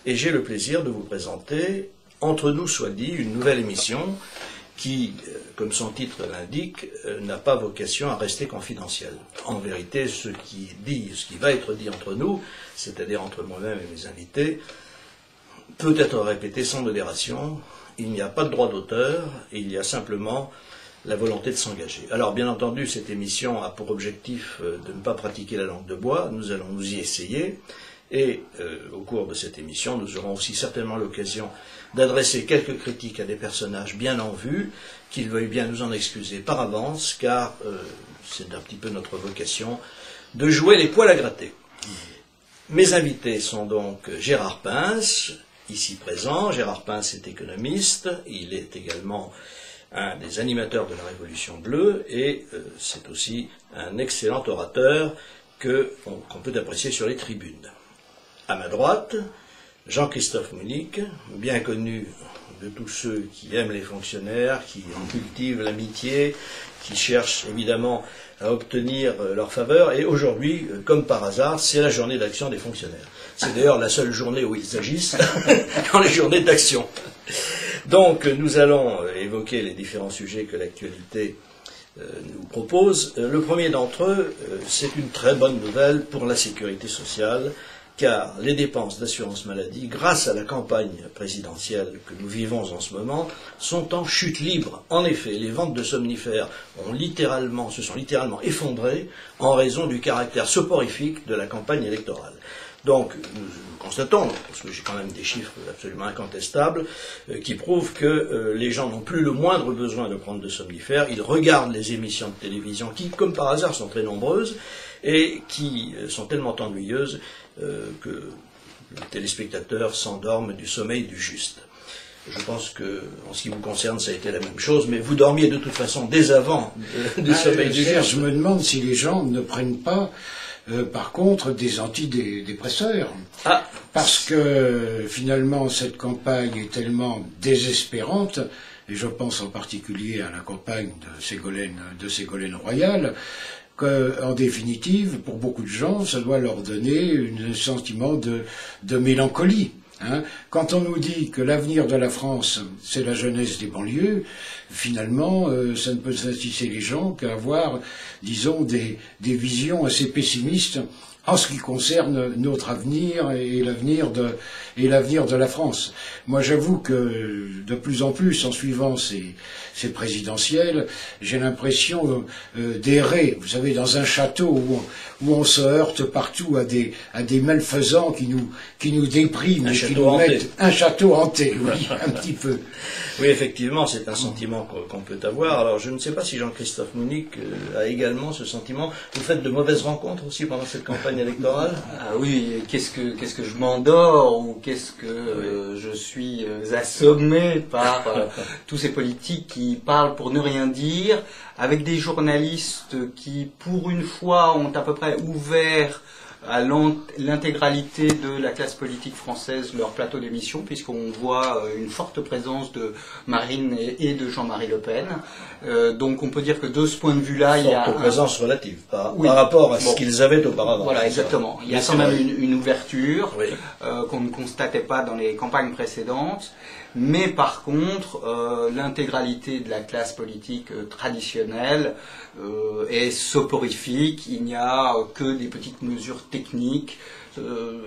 et j'ai le plaisir de vous présenter, Entre nous soit dit, une nouvelle émission qui, comme son titre l'indique, n'a pas vocation à rester confidentielle. En vérité, ce qui va être dit entre nous, c'est-à-dire entre moi-même et mes invités, peut être répété sans modération. Il n'y a pas de droit d'auteur, il y a simplement la volonté de s'engager. Alors, bien entendu, cette émission a pour objectif de ne pas pratiquer la langue de bois. Nous allons nous y essayer. Et au cours de cette émission, nous aurons aussi certainement l'occasion d'adresser quelques critiques à des personnages bien en vue, qu'ils veuillent bien nous en excuser par avance, car c'est un petit peu notre vocation de jouer les poils à gratter. Mes invités sont donc Gérard Pince, ici présent. Gérard Pince est économiste, il est également un des animateurs de la Révolution bleue, et c'est aussi un excellent orateur qu'on peut apprécier sur les tribunes. À ma droite, Jean-Christophe Monique, bien connu de tous ceux qui aiment les fonctionnaires, qui en cultivent l'amitié, qui cherchent évidemment à obtenir leur faveur. Et aujourd'hui, comme par hasard, c'est la journée d'action des fonctionnaires. C'est d'ailleurs la seule journée où ils agissent, dans les journées d'action. Donc, nous allons évoquer les différents sujets que l'actualité nous propose. Le premier d'entre eux, c'est une très bonne nouvelle pour la sécurité sociale, car les dépenses d'assurance maladie, grâce à la campagne présidentielle que nous vivons en ce moment, sont en chute libre. En effet, les ventes de somnifères se sont littéralement effondrées en raison du caractère soporifique de la campagne électorale. Donc, nous constatons, parce que j'ai quand même des chiffres absolument incontestables, qui prouvent que les gens n'ont plus le moindre besoin de prendre de somnifères. Ils regardent les émissions de télévision qui, comme par hasard, sont très nombreuses et qui sont tellement ennuyeuses que les téléspectateurs s'endorment du sommeil du juste. Je pense que, en ce qui vous concerne, ça a été la même chose, mais vous dormiez de toute façon dès avant du sommeil du juste. Je me demande si les gens ne prennent pas, par contre, des antidépresseurs. Parce que, finalement, cette campagne est tellement désespérante, et je pense en particulier à la campagne de Ségolène Royal, qu'en définitive, pour beaucoup de gens, ça doit leur donner un sentiment de mélancolie. Quand on nous dit que l'avenir de la France, c'est la jeunesse des banlieues, finalement, ça ne peut satisfaire les gens qu'à avoir, disons, des visions assez pessimistes en ce qui concerne notre avenir et l'avenir de la France. Moi, j'avoue que de plus en plus, en suivant ces présidentielles, j'ai l'impression d'errer, vous savez, dans un château où on se heurte partout à des malfaisants qui nous dépriment et qui nous mettent un château hanté, oui, un petit peu. Oui, effectivement, c'est un sentiment qu'on peut avoir. Alors, je ne sais pas si Jean-Christophe Monique a également ce sentiment. Vous faites de mauvaises rencontres aussi pendant cette campagne électorale? Ah oui, qu'est-ce que je m'endors ou qu'est-ce que je suis assommé par tous ces politiques qui parlent pour ne rien dire, avec des journalistes qui, pour une fois, ont à peu près ouvert à l'intégralité de la classe politique française leur plateau d'émission, puisqu'on voit une forte présence de Marine et de Jean-Marie Le Pen. Donc on peut dire que de ce point de vue-là, il y a... Forte présence relative, par rapport à ce qu'ils avaient auparavant. Voilà, exactement. Il y a quand même une ouverture qu'on ne constatait pas dans les campagnes précédentes. Mais par contre, l'intégralité de la classe politique traditionnelle est soporifique. Il n'y a que des petites mesures techniques.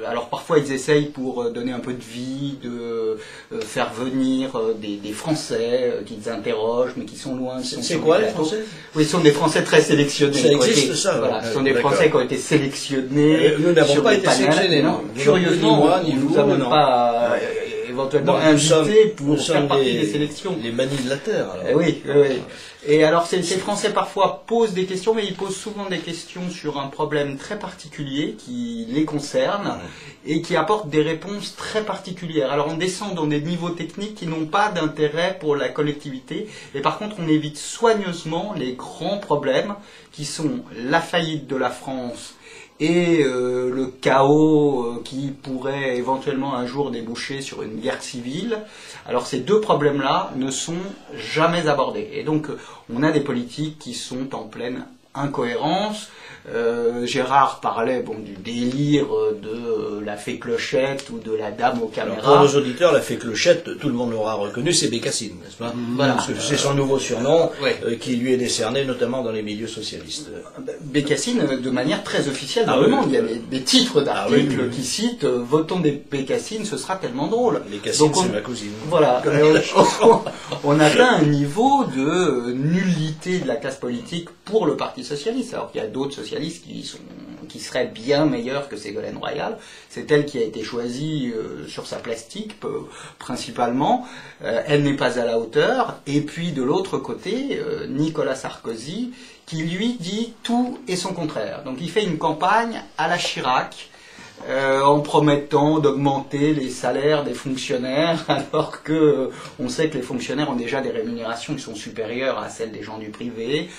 Alors parfois ils essayent pour donner un peu de vie, de faire venir des Français qu'ils interrogent, mais qui sont loin. C'est quoi les Français? Oui, ce sont des Français très sélectionnés. Ça existe ça? Voilà, ce sont des Français qui ont été sélectionnés. Nous n'avons pas été sélectionnés, non. Curieusement, on ne nous a même pas éventuellement invités pour faire partie des sélections. Les manies de la terre. Alors. Oui. Et alors ces Français parfois posent des questions, mais ils posent souvent des questions sur un problème très particulier qui les concerne et qui apportent des réponses très particulières. Alors on descend dans des niveaux techniques qui n'ont pas d'intérêt pour la collectivité, et par contre on évite soigneusement les grands problèmes qui sont la faillite de la France et le chaos qui pourrait éventuellement un jour déboucher sur une guerre civile. Alors ces deux problèmes-là ne sont jamais abordés. Et donc on a des politiques qui sont en pleine incohérence. Gérard parlait du délire de la fée Clochette ou de la dame aux caméras. Alors, pour nos auditeurs, la fée Clochette, tout le monde l'aura reconnu, c'est Bécassine, n'est-ce pas? Voilà. Parce que c'est son nouveau surnom qui lui est décerné, notamment dans les milieux socialistes. Bécassine, de manière très officielle dans le monde. Il y a des titres d'articles qui citent votons des Bécassines, ce sera tellement drôle. Bécassine, c'est ma cousine. Voilà. On atteint un niveau de nullité de la classe politique pour le Parti socialiste, alors qu'il y a d'autres socialistes qui serait bien meilleure que Ségolène Royal. C'est elle qui a été choisie sur sa plastique, principalement. Elle n'est pas à la hauteur. Et puis, de l'autre côté, Nicolas Sarkozy, qui lui dit tout et son contraire. Donc, il fait une campagne à la Chirac, en promettant d'augmenter les salaires des fonctionnaires, alors que on sait que les fonctionnaires ont déjà des rémunérations qui sont supérieures à celles des gens du privé,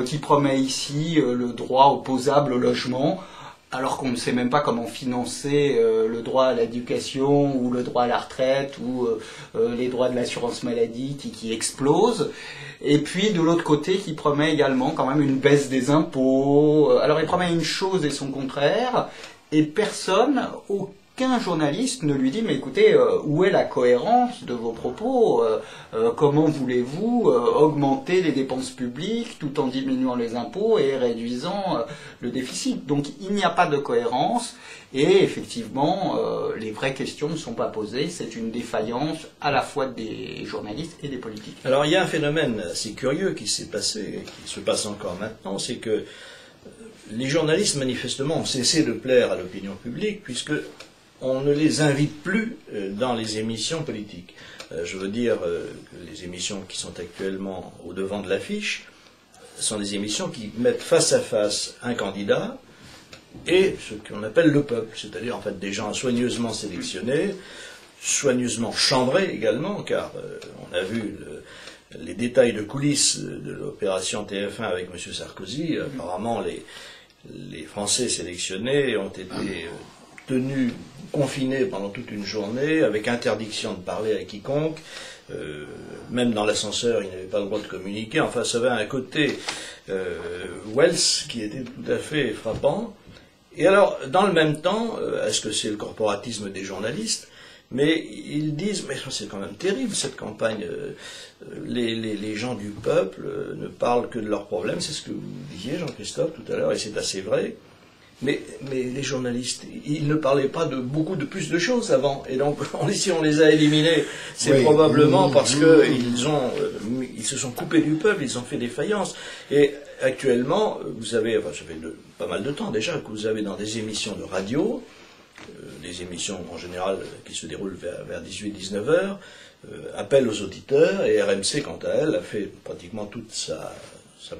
qui promet ici le droit opposable au logement, alors qu'on ne sait même pas comment financer le droit à l'éducation ou le droit à la retraite ou les droits de l'assurance maladie qui explosent. Et puis de l'autre côté qui promet également quand même une baisse des impôts. Alors il promet une chose et son contraire. Et aucun journaliste ne lui dit « Mais écoutez, où est la cohérence de vos propos ? Comment voulez-vous augmenter les dépenses publiques tout en diminuant les impôts et réduisant le déficit ?» Donc il n'y a pas de cohérence et effectivement, les vraies questions ne sont pas posées. C'est une défaillance à la fois des journalistes et des politiques. Alors il y a un phénomène assez curieux qui s'est passé et qui se passe encore maintenant, c'est que les journalistes, manifestement, ont cessé de plaire à l'opinion publique puisque on ne les invite plus dans les émissions politiques. Je veux dire que les émissions qui sont actuellement au devant de l'affiche sont des émissions qui mettent face à face un candidat et ce qu'on appelle le peuple, c'est-à-dire en fait des gens soigneusement sélectionnés, soigneusement chambrés également, car on a vu les détails de coulisses de l'opération TF1 avec M. Sarkozy. Apparemment, les Français sélectionnés ont été tenus, confinés pendant toute une journée, avec interdiction de parler à quiconque. Même dans l'ascenseur, ils n'avaient pas le droit de communiquer. Enfin, ça avait un côté Wells qui était tout à fait frappant. Et alors, dans le même temps, est-ce que c'est le corporatisme des journalistes ? Mais ils disent, mais c'est quand même terrible cette campagne, les gens du peuple ne parlent que de leurs problèmes, c'est ce que vous disiez Jean-Christophe tout à l'heure, et c'est assez vrai, mais les journalistes, ils ne parlaient pas de beaucoup de plus de choses avant, et donc si on les a éliminés, c'est probablement parce qu'ils se sont coupés du peuple, ils ont fait des faillances, et actuellement, vous avez, ça fait pas mal de temps déjà, que vous avez dans des émissions de radio, des émissions en général qui se déroulent vers 18-19 heures, appel aux auditeurs, et RMC, quant à elle, a fait pratiquement toute sa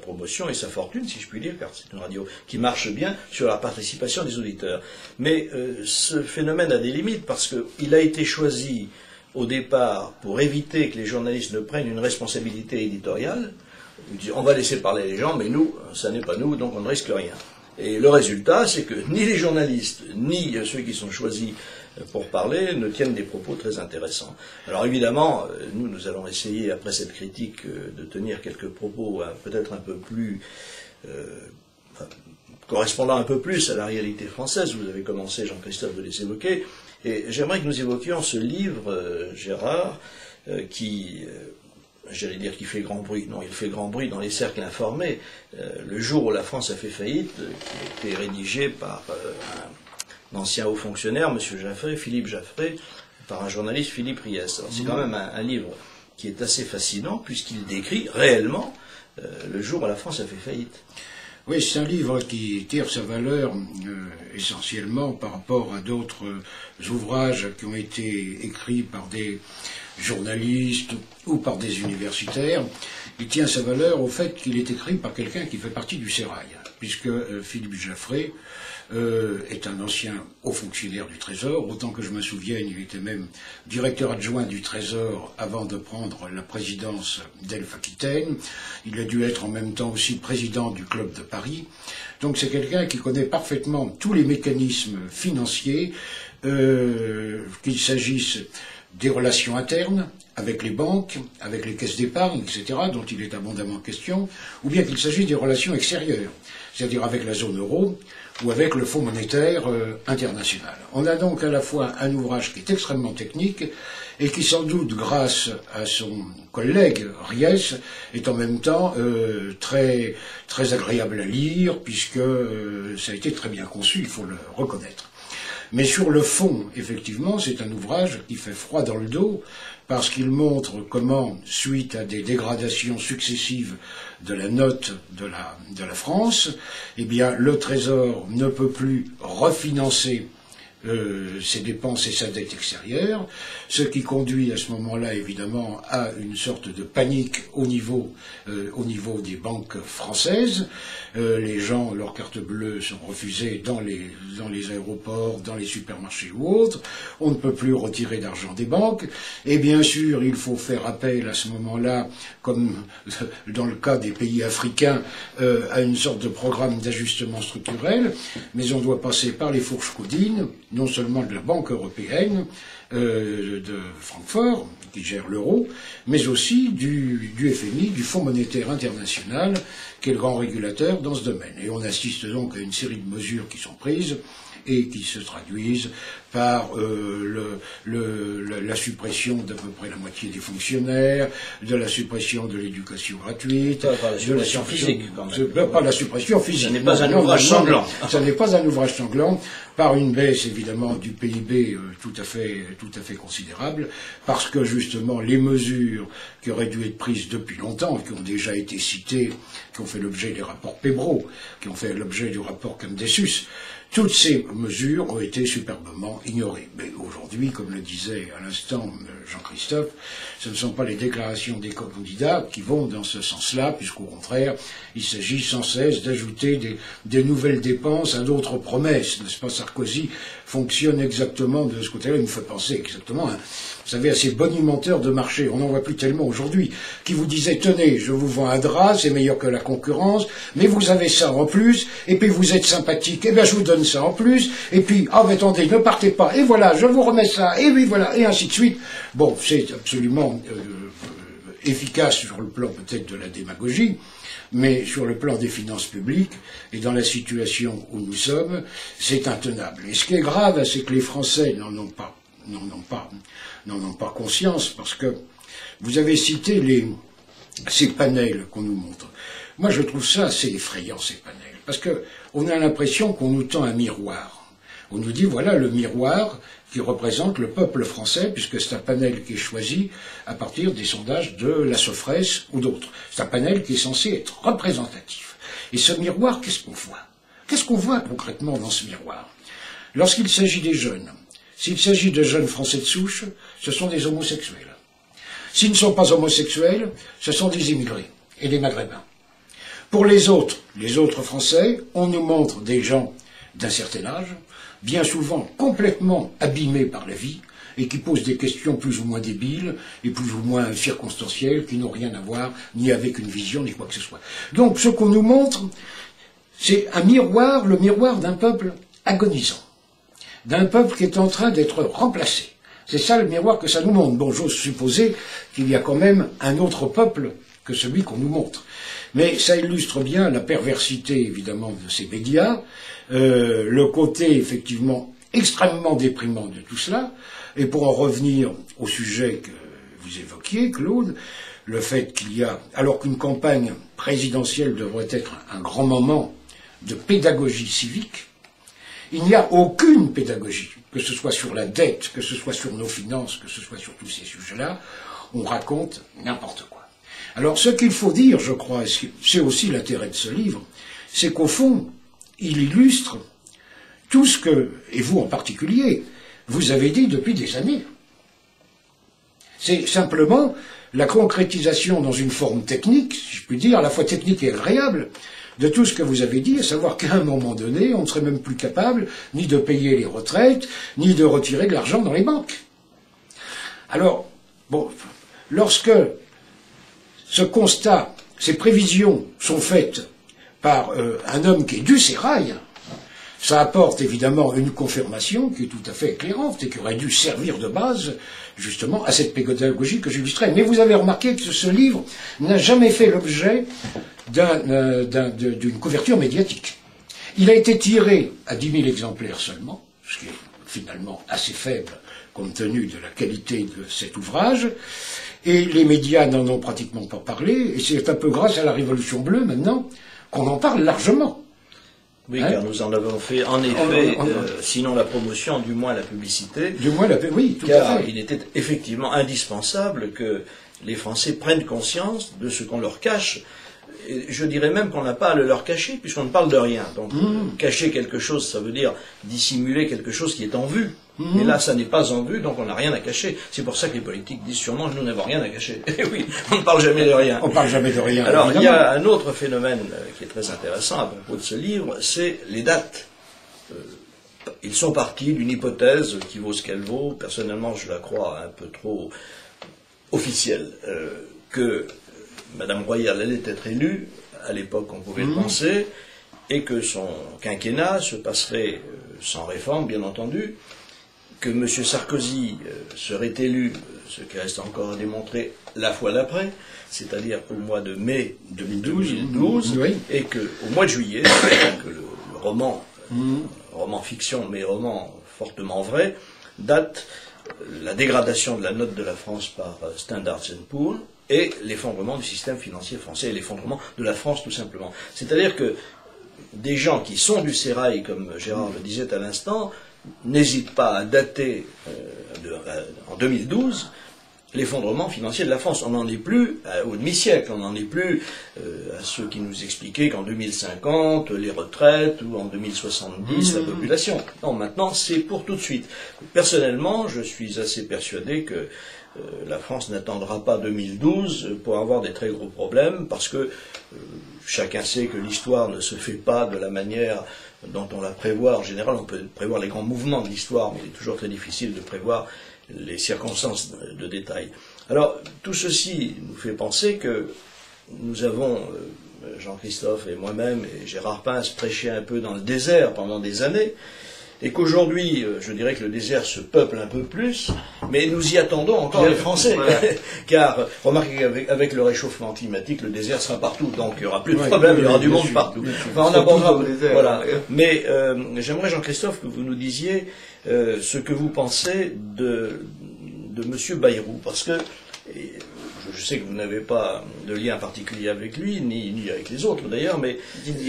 promotion et sa fortune, si je puis dire, car c'est une radio qui marche bien sur la participation des auditeurs. Mais ce phénomène a des limites, parce qu'il a été choisi au départ pour éviter que les journalistes ne prennent une responsabilité éditoriale. On va laisser parler les gens, mais nous, ça n'est pas nous, donc on ne risque rien. Et le résultat, c'est que ni les journalistes, ni ceux qui sont choisis pour parler ne tiennent des propos très intéressants. Alors évidemment, nous allons essayer, après cette critique, de tenir quelques propos peut-être un peu plus correspondant un peu plus à la réalité française. Vous avez commencé, Jean-Christophe, de les évoquer. Et j'aimerais que nous évoquions ce livre, Gérard, qui... j'allais dire qu'il fait grand bruit. Non, il fait grand bruit dans les cercles informés. Le jour où la France a fait faillite, qui a été rédigé par un ancien haut fonctionnaire, M. Jaffré, Philippe Jaffré, par un journaliste, Philippe Riès. Alors c'est quand même un livre qui est assez fascinant, puisqu'il décrit réellement le jour où la France a fait faillite. Oui, c'est un livre qui tire sa valeur essentiellement par rapport à d'autres ouvrages qui ont été écrits par des journalistes ou par des universitaires. Il tient sa valeur au fait qu'il est écrit par quelqu'un qui fait partie du Sérail, puisque Philippe Jaffré est un ancien haut fonctionnaire du Trésor. Autant que je me souvienne, il était même directeur adjoint du Trésor avant de prendre la présidence d'Elf-Aquitaine. Il a dû être en même temps aussi président du Club de Paris. Donc c'est quelqu'un qui connaît parfaitement tous les mécanismes financiers, qu'il s'agisse des relations internes avec les banques, avec les caisses d'épargne, etc., dont il est abondamment question, ou bien qu'il s'agisse des relations extérieures, c'est-à-dire avec la zone euro ou avec le Fonds monétaire international. On a donc à la fois un ouvrage qui est extrêmement technique et qui, sans doute, grâce à son collègue Ries, est en même temps très, très agréable à lire, puisque ça a été très bien conçu, il faut le reconnaître. Mais sur le fond, effectivement, c'est un ouvrage qui fait froid dans le dos, parce qu'il montre comment, suite à des dégradations successives de la note de la France, eh bien, le Trésor ne peut plus refinancer ses dépenses et sa dette extérieure, ce qui conduit à ce moment-là, évidemment, à une sorte de panique au niveau des banques françaises. Les gens, leurs cartes bleues sont refusées dans les aéroports, dans les supermarchés ou autres. On ne peut plus retirer d'argent des banques. Et bien sûr, il faut faire appel à ce moment-là, comme dans le cas des pays africains, à une sorte de programme d'ajustement structurel. Mais on doit passer par les fourches caudines, non seulement de la Banque européenne, de Francfort, qui gère l'euro, mais aussi du FMI, du Fonds monétaire international, qui est le grand régulateur dans ce domaine. Et on assiste donc à une série de mesures qui sont prises et qui se traduisent par la suppression d'à peu près la moitié des fonctionnaires, de la suppression de l'éducation gratuite, pas la suppression physique, quand même. Pas la suppression physique. Ce n'est pas un ouvrage sanglant. Ce n'est pas un ouvrage sanglant, par une baisse évidemment du PIB tout à fait considérable, parce que justement les mesures qui auraient dû être prises depuis longtemps, qui ont déjà été citées, qui ont fait l'objet des rapports Pebro, qui ont fait l'objet du rapport Camdessus, toutes ces mesures ont été superbement ignorées. Mais aujourd'hui, comme le disait à l'instant Jean-Christophe, ce ne sont pas les déclarations des candidats qui vont dans ce sens-là, puisqu'au contraire, il s'agit sans cesse d'ajouter des nouvelles dépenses à d'autres promesses. N'est-ce pas, Sarkozy fonctionne exactement de ce côté-là, il me fait penser exactement, vous savez, à ces bonimenteurs de marché, on n'en voit plus tellement aujourd'hui, qui vous disaient, tenez, je vous vends un drap, c'est meilleur que la concurrence, mais vous avez ça en plus, et puis vous êtes sympathique, et bien je vous donne ça en plus, et puis, ah mais attendez, ne partez pas, et voilà, je vous remets ça, et oui, voilà, et ainsi de suite. Bon, c'est absolument efficace sur le plan peut-être de la démagogie, mais sur le plan des finances publiques, et dans la situation où nous sommes, c'est intenable. Et ce qui est grave, c'est que les Français n'en ont pas conscience, parce que vous avez cité ces panels qu'on nous montre. Moi, je trouve ça assez effrayant, ces panels, parce que on a l'impression qu'on nous tend un miroir. On nous dit, voilà le miroir qui représente le peuple français, puisque c'est un panel qui est choisi à partir des sondages de la Sofres ou d'autres. C'est un panel qui est censé être représentatif. Et ce miroir, qu'est-ce qu'on voit? Qu'est-ce qu'on voit concrètement dans ce miroir? Lorsqu'il s'agit des jeunes, s'il s'agit de jeunes Français de souche, ce sont des homosexuels. S'ils ne sont pas homosexuels, ce sont des immigrés et des maghrébins. Pour les autres Français, on nous montre des gens d'un certain âge, bien souvent complètement abîmés par la vie, et qui posent des questions plus ou moins débiles, et plus ou moins circonstancielles, qui n'ont rien à voir ni avec une vision, ni quoi que ce soit. Donc, ce qu'on nous montre, c'est un miroir, le miroir d'un peuple agonisant, d'un peuple qui est en train d'être remplacé. C'est ça le miroir que ça nous montre. Bon, j'ose supposer qu'il y a quand même un autre peuple que celui qu'on nous montre. Mais ça illustre bien la perversité, évidemment, de ces médias, le côté, effectivement, extrêmement déprimant de tout cela. Et pour en revenir au sujet que vous évoquiez, Claude, le fait qu'il y a, alors qu'une campagne présidentielle devrait être un grand moment de pédagogie civique, il n'y a aucune pédagogie, que ce soit sur la dette, que ce soit sur nos finances, que ce soit sur tous ces sujets-là, on raconte n'importe quoi. Alors ce qu'il faut dire, je crois, et c'est aussi l'intérêt de ce livre, c'est qu'au fond, il illustre tout ce que, et vous en particulier, vous avez dit depuis des années. C'est simplement la concrétisation dans une forme technique, si je puis dire, à la fois technique et agréable, de tout ce que vous avez dit, à savoir qu'à un moment donné, on ne serait même plus capable ni de payer les retraites, ni de retirer de l'argent dans les banques. Alors, bon, lorsque ce constat, ces prévisions sont faites par un homme qui est du sérail, Ça apporte évidemment une confirmation qui est tout à fait éclairante et qui aurait dû servir de base justement à cette pédagogie que j'illustrais. Mais vous avez remarqué que ce livre n'a jamais fait l'objet d'une couverture médiatique. Il a été tiré à 10 000 exemplaires seulement, ce qui est finalement assez faible compte tenu de la qualité de cet ouvrage, et les médias n'en ont pratiquement pas parlé, et c'est un peu grâce à la Révolution bleue maintenant qu'on en parle largement. Oui, car nous en avons fait, en effet, sinon la promotion, du moins la publicité. Du moins oui, tout car à fait. Il était effectivement indispensable que les Français prennent conscience de ce qu'on leur cache. Et je dirais même qu'on n'a pas à le leur cacher, puisqu'on ne parle de rien. Donc, cacher quelque chose, ça veut dire dissimuler quelque chose qui est en vue. Mais là, ça n'est pas en vue, donc on n'a rien à cacher. C'est pour ça que les politiques disent sûrement nous n'avons rien à cacher. Et oui, on ne parle jamais de rien. On ne parle jamais de rien. Alors, évidemment. Il y a un autre phénomène qui est très intéressant à propos de ce livre, c'est les dates. Ils sont partis d'une hypothèse qui vaut ce qu'elle vaut. Personnellement, je la crois un peu trop officielle, que Madame Royale allait être élue, à l'époque on pouvait le penser, et que son quinquennat se passerait sans réforme, bien entendu, que M. Sarkozy serait élu, ce qui reste encore à démontrer, la fois d'après, c'est-à-dire au mois de mai 2012, oui. Et qu'au mois de juillet, que le roman fiction, mais roman fortement vrai, date la dégradation de la note de la France par Standard & Poor's, et l'effondrement du système financier français, et l'effondrement de la France tout simplement. C'est-à-dire que des gens qui sont du sérail, comme Gérard le disait à l'instant, n'hésitent pas à dater en 2012 l'effondrement financier de la France. On n'en est plus au demi-siècle, on n'en est plus à ceux qui nous expliquaient qu'en 2050, les retraites, ou en 2070, la population. Non, maintenant, c'est pour tout de suite. Personnellement, je suis assez persuadé que la France n'attendra pas 2012 pour avoir des très gros problèmes, parce que chacun sait que l'histoire ne se fait pas de la manière dont on la prévoit. En général, on peut prévoir les grands mouvements de l'histoire, mais il est toujours très difficile de prévoir les circonstances de détail. Alors, tout ceci nous fait penser que nous avons, Jean-Christophe et moi-même et Gérard Pince, prêché un peu dans le désert pendant des années, et qu'aujourd'hui, je dirais que le désert se peuple un peu plus, mais nous y attendons encore les Français. Voilà. Car, remarquez qu'avec le réchauffement climatique, le désert sera partout, donc il n'y aura plus de problème, il y aura du monde partout. Enfin, on abordera le désert. Voilà. Mais j'aimerais, Jean-Christophe, que vous nous disiez ce que vous pensez de M. Bayrou, parce que je sais que vous n'avez pas de lien particulier avec lui, ni avec les autres d'ailleurs, mais...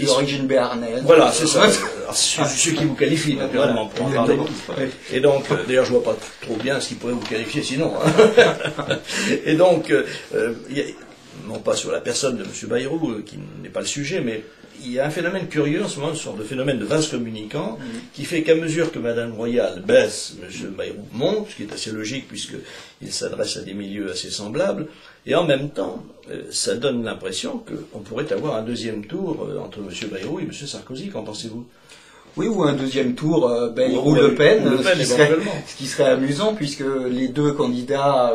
D'origine béarnaise. Voilà, c'est ça. Ce qui vous qualifie, naturellement, pour en parler. Et donc, d'ailleurs, je ne vois pas trop bien ce qui pourrait vous qualifier sinon. Et donc, non pas sur la personne de M. Bayrou, qui n'est pas le sujet, mais il y a un phénomène curieux en ce moment, une sorte de phénomène de vase communicant, qui fait qu'à mesure que Mme Royale baisse, M. Bayrou monte, ce qui est assez logique puisqu'il s'adresse à des milieux assez semblables, et en même temps, ça donne l'impression qu'on pourrait avoir un deuxième tour entre M. Bayrou et M. Sarkozy. Qu'en pensez-vous ? Oui, ou un deuxième tour Bayrou-Le Pen, ce qui serait amusant, puisque les deux candidats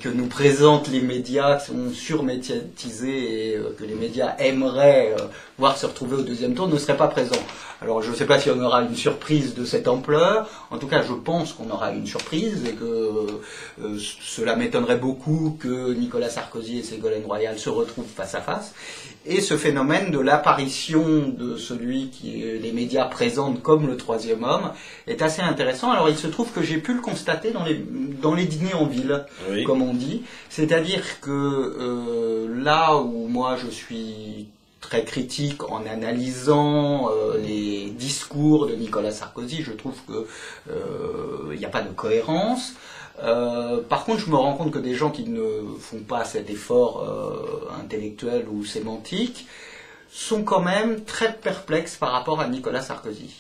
que nous présentent les médias sont surmédiatisés et que les médias aimeraient voir se retrouver au deuxième tour ne seraient pas présents. Alors je ne sais pas si on aura une surprise de cette ampleur, en tout cas je pense qu'on aura une surprise et que cela m'étonnerait beaucoup que Nicolas Sarkozy et Ségolène Royal se retrouvent face à face. Et ce phénomène de l'apparition de celui qui les médias présentent comme le troisième homme est assez intéressant. Alors il se trouve que j'ai pu le constater dans les dîners en ville, oui, comme on dit. C'est-à-dire que là où moi je suis très critique en analysant les discours de Nicolas Sarkozy, je trouve qu'il n'y a pas de cohérence. Par contre, je me rends compte que des gens qui ne font pas cet effort intellectuel ou sémantique sont quand même très perplexes par rapport à Nicolas Sarkozy.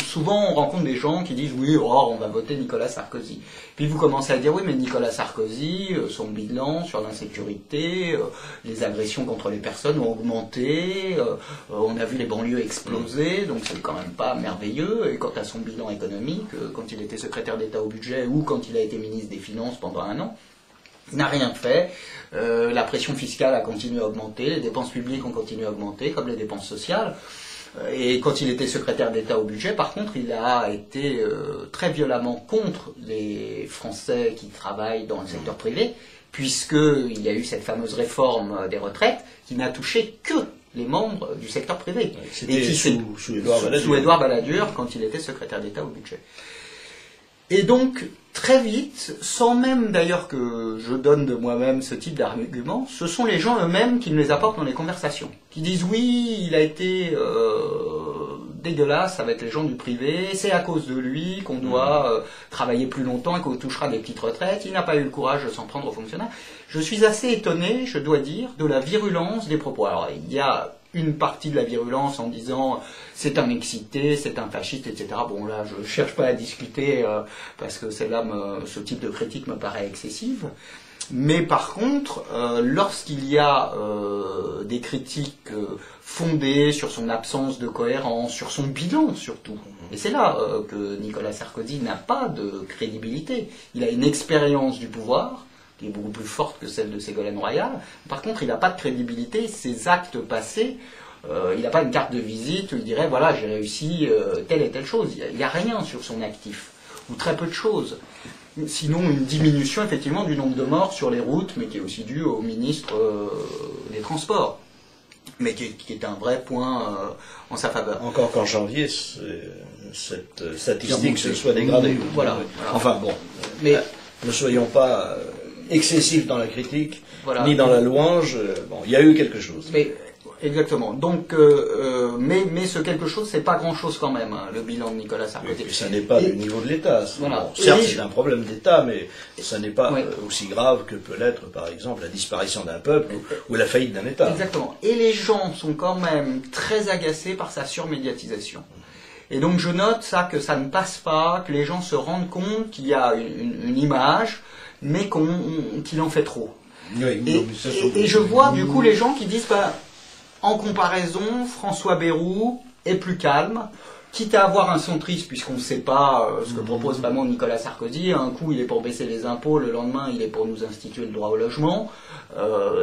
Souvent on rencontre des gens qui disent oui, on va voter Nicolas Sarkozy. Puis vous commencez à dire oui, mais Nicolas Sarkozy, son bilan sur l'insécurité, les agressions contre les personnes ont augmenté, on a vu les banlieues exploser, donc c'est quand même pas merveilleux. Et quant à son bilan économique, quand il était secrétaire d'État au budget ou quand il a été ministre des Finances pendant 1 an, il n'a rien fait. La pression fiscale a continué à augmenter, les dépenses publiques ont continué à augmenter, comme les dépenses sociales. Et quand il était secrétaire d'État au budget, par contre, il a été très violemment contre les Français qui travaillent dans le secteur privé, puisqu'il y a eu cette fameuse réforme des retraites qui n'a touché que les membres du secteur privé. C'était sous Édouard Balladur quand il était secrétaire d'État au budget. Et donc, très vite, sans même d'ailleurs que je donne de moi-même ce type d'argument, ce sont les gens eux-mêmes qui me les apportent dans les conversations. Qui disent oui, il a été dégueulasse avec les gens du privé, c'est à cause de lui qu'on doit travailler plus longtemps et qu'on touchera des petites retraites, il n'a pas eu le courage de s'en prendre aux fonctionnaires. Je suis assez étonné, je dois dire, de la virulence des propos. Alors, il y a une partie de la virulence en disant c'est un excité, c'est un fasciste, etc. Bon là, je cherche pas à discuter parce que ce type de critique me paraît excessive. Mais par contre, lorsqu'il y a des critiques fondées sur son absence de cohérence, sur son bilan surtout, et c'est là que Nicolas Sarkozy n'a pas de crédibilité. Il a une expérience du pouvoir qui est beaucoup plus forte que celle de Ségolène Royal. Par contre, il n'a pas de crédibilité. Ses actes passés, il n'a pas une carte de visite où il dirait voilà, j'ai réussi telle et telle chose. Il n'y a rien sur son actif, ou très peu de choses. Sinon, une diminution effectivement du nombre de morts sur les routes, mais qui est aussi due au ministre des Transports, mais qui est un vrai point en sa faveur. Encore qu'en janvier, cette statistique se soit dégradée. Voilà. Enfin bon, mais ne soyons pas excessif dans la critique, voilà, ni dans la louange. Bon, il y a eu quelque chose. Mais, exactement. Donc, mais ce quelque chose, c'est pas grand-chose quand même, hein, le bilan de Nicolas Sarkozy. Et ça n'est pas du niveau de l'État. Voilà. Bon, certes, c'est un problème d'État, mais ça n'est pas aussi grave que peut l'être, par exemple, la disparition d'un peuple ou la faillite d'un État. Exactement. Et les gens sont quand même très agacés par sa surmédiatisation. Et donc, je note ça, que ça ne passe pas, que les gens se rendent compte qu'il y a une image, mais qu'il en fait trop. Oui, et je vois du coup les gens qui disent en comparaison, François Bayrou est plus calme, quitte à avoir un centriste, puisqu'on ne sait pas ce que propose vraiment Nicolas Sarkozy. Un coup il est pour baisser les impôts, le lendemain il est pour nous instituer le droit au logement,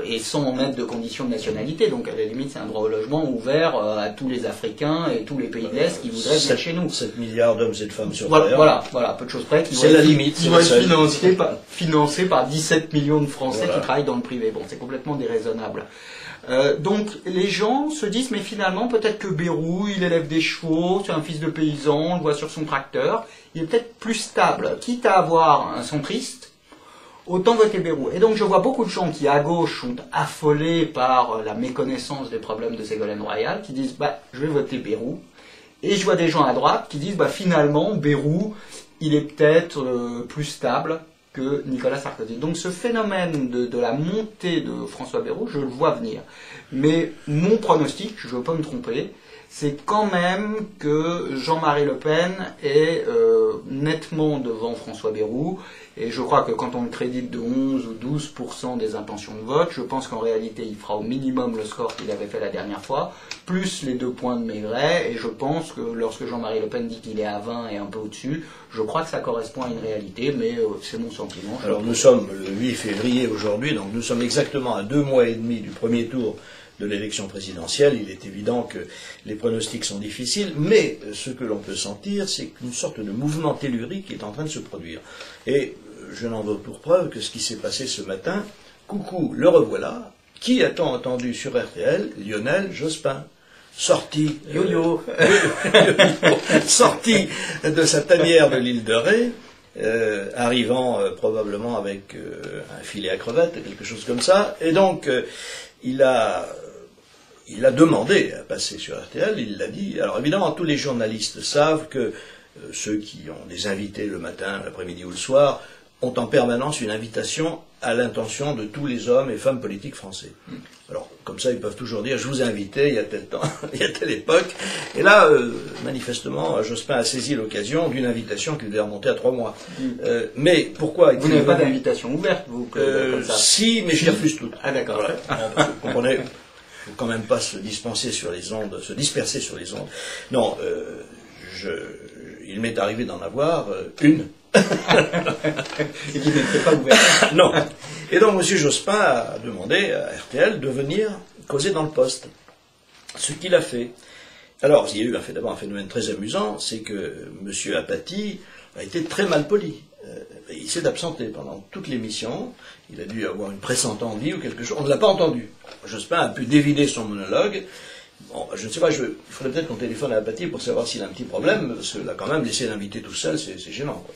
et sans mettre de conditions de nationalité. Donc à la limite c'est un droit au logement ouvert à tous les Africains et tous les pays de l'Est qui voudraient venir chez nous. 7 milliards d'hommes et de femmes sur Terre. Terre. Voilà, peu de choses près. C'est la limite. Qui vont être financés par 17 millions de Français qui travaillent dans le privé. Bon, c'est complètement déraisonnable. Donc les gens se disent mais finalement peut-être que Bayrou il élève des chevaux, c'est un fils de paysan, on le voit sur son tracteur, il est peut-être plus stable, quitte à avoir un centriste, autant voter Bayrou. Et donc je vois beaucoup de gens qui à gauche sont affolés par la méconnaissance des problèmes de Ségolène Royal, qui disent je vais voter Bayrou, et je vois des gens à droite qui disent finalement Bayrou il est peut-être plus stable que Nicolas Sarkozy. Donc ce phénomène de la montée de François Bayrou, je le vois venir. Mais mon pronostic, je ne veux pas me tromper, c'est quand même que Jean-Marie Le Pen est nettement devant François Bayrou. Et je crois que quand on le crédite de 11 ou 12% des intentions de vote, je pense qu'en réalité il fera au minimum le score qu'il avait fait la dernière fois, plus les 2 points de Maigret, et je pense que lorsque Jean-Marie Le Pen dit qu'il est à 20 et un peu au-dessus, je crois que ça correspond à une réalité, mais c'est mon sentiment. Alors nous sommes le 8 février aujourd'hui, donc nous sommes exactement à 2 mois et demi du premier tour de l'élection présidentielle. Il est évident que les pronostics sont difficiles, mais ce que l'on peut sentir, c'est une sorte de mouvement tellurique qui est en train de se produire. Et je n'en veux pour preuve que ce qui s'est passé ce matin, coucou, le revoilà, qui a-t-on entendu sur RTL? Lionel Jospin. Sorti sorti de sa tanière de l'île de Ré, arrivant probablement avec un filet à crevettes, quelque chose comme ça, et donc il a demandé à passer sur RTL, il l'a dit. Alors évidemment, tous les journalistes savent que ceux qui ont des invités le matin, l'après-midi ou le soir, ont en permanence une invitation à l'intention de tous les hommes et femmes politiques français. Alors, comme ça, ils peuvent toujours dire, je vous ai invité il y a tel temps, il y a telle époque. Et là, manifestement, Jospin a saisi l'occasion d'une invitation qui devait remonter à 3 mois. Mais pourquoi... Vous n'avez pas d'invitation ouverte, vous, comme ça? Si, mais je les refuse toutes. Ah d'accord. Voilà. Vous comprenez, il ne faut quand même pas se disperser sur les ondes. Non, il m'est arrivé d'en avoir une. Et qui n'était pas ouvert. Non. Et donc M. Jospin a demandé à RTL de venir causer dans le poste. Ce qu'il a fait. Alors, il y a eu d'abord un phénomène très amusant, c'est que M. Apathy a été très mal poli. Il s'est absenté pendant toute l'émission. Il a dû avoir une pressante envie ou quelque chose. On ne l'a pas entendu. Jospin a pu dévider son monologue. Bon, je ne sais pas, il faudrait peut-être qu'on téléphone à Apathy pour savoir s'il a un petit problème, parce que là, quand même, laisser l'invité tout seul, c'est gênant, quoi.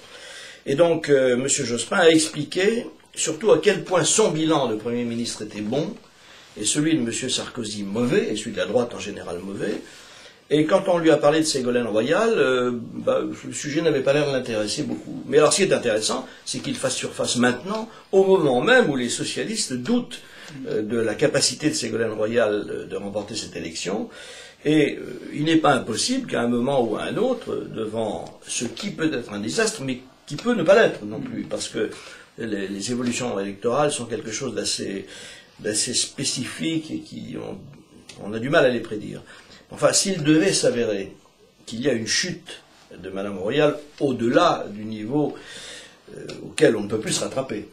Et donc, M. Jospin a expliqué, surtout à quel point son bilan de Premier ministre était bon, et celui de M. Sarkozy mauvais, et celui de la droite en général mauvais. Et quand on lui a parlé de Ségolène Royal, le sujet n'avait pas l'air de l'intéresser beaucoup. Mais alors ce qui est intéressant, c'est qu'il fasse surface maintenant, au moment même où les socialistes doutent de la capacité de Ségolène Royal de remporter cette élection. Et il n'est pas impossible qu'à un moment ou à un autre, devant ce qui peut être un désastre, mais qui peut ne pas l'être non plus, parce que les évolutions électorales sont quelque chose d'assez spécifique et on a du mal à les prédire. Enfin, s'il devait s'avérer qu'il y a une chute de Mme Royal au-delà du niveau auquel on ne peut plus se rattraper,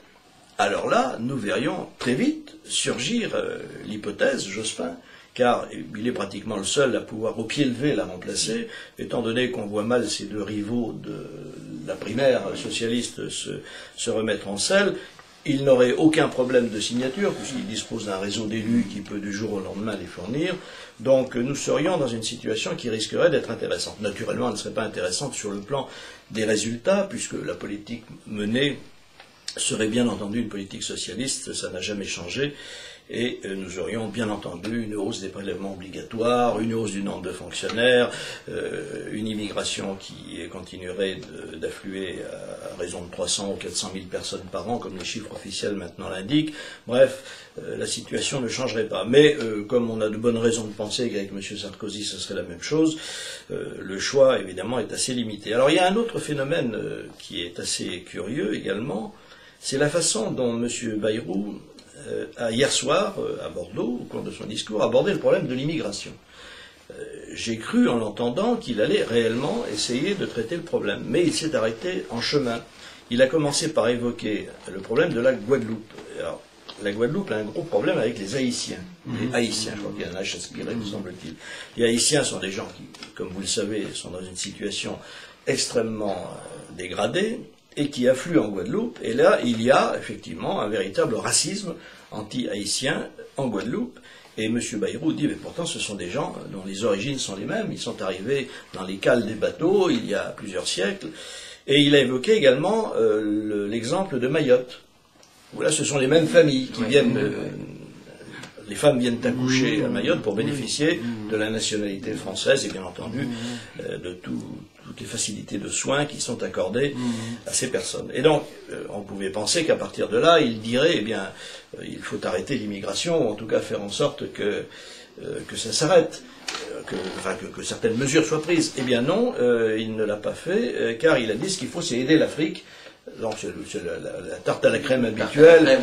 alors là, nous verrions très vite surgir l'hypothèse Jospin, car il est pratiquement le seul à pouvoir au pied levé la remplacer, étant donné qu'on voit mal ces deux rivaux de la primaire socialiste se remettre en selle. Il n'aurait aucun problème de signature, puisqu'il dispose d'un réseau d'élus qui peut du jour au lendemain les fournir. Donc nous serions dans une situation qui risquerait d'être intéressante. Naturellement, elle ne serait pas intéressante sur le plan des résultats, puisque la politique menée serait bien entendu une politique socialiste, ça n'a jamais changé. Et nous aurions bien entendu une hausse des prélèvements obligatoires, une hausse du nombre de fonctionnaires, une immigration qui continuerait d'affluer à raison de 300 ou 400 000 personnes par an, comme les chiffres officiels maintenant l'indiquent. Bref, la situation ne changerait pas. Mais comme on a de bonnes raisons de penser qu'avec M. Sarkozy ce serait la même chose, le choix évidemment est assez limité. Alors il y a un autre phénomène qui est assez curieux également, c'est la façon dont M. Bayrou a hier soir, à Bordeaux, au cours de son discours, abordé le problème de l'immigration. J'ai cru, en l'entendant, qu'il allait réellement essayer de traiter le problème. Mais il s'est arrêté en chemin. Il a commencé par évoquer le problème de la Guadeloupe. Alors, la Guadeloupe a un gros problème avec les Haïtiens. Les Haïtiens, je crois qu'il y en a aspiré, me semble-t-il. Les Haïtiens sont des gens qui, comme vous le savez, sont dans une situation extrêmement dégradée, et qui affluent en Guadeloupe, et là, il y a effectivement un véritable racisme anti-haïtien en Guadeloupe, et M. Bayrou dit, mais pourtant ce sont des gens dont les origines sont les mêmes, ils sont arrivés dans les cales des bateaux il y a plusieurs siècles, et il a évoqué également l'exemple de Mayotte, où là ce sont les mêmes familles qui viennent... les femmes viennent accoucher à Mayotte pour bénéficier de la nationalité française et bien entendu de toutes les facilités de soins qui sont accordées à ces personnes. Et donc, on pouvait penser qu'à partir de là, il dirait, eh bien, il faut arrêter l'immigration, ou en tout cas faire en sorte que ça s'arrête, que certaines mesures soient prises. Eh bien non, il ne l'a pas fait, car il a dit ce qu'il faut, c'est aider l'Afrique. Donc c'est la tarte à la crème habituelle.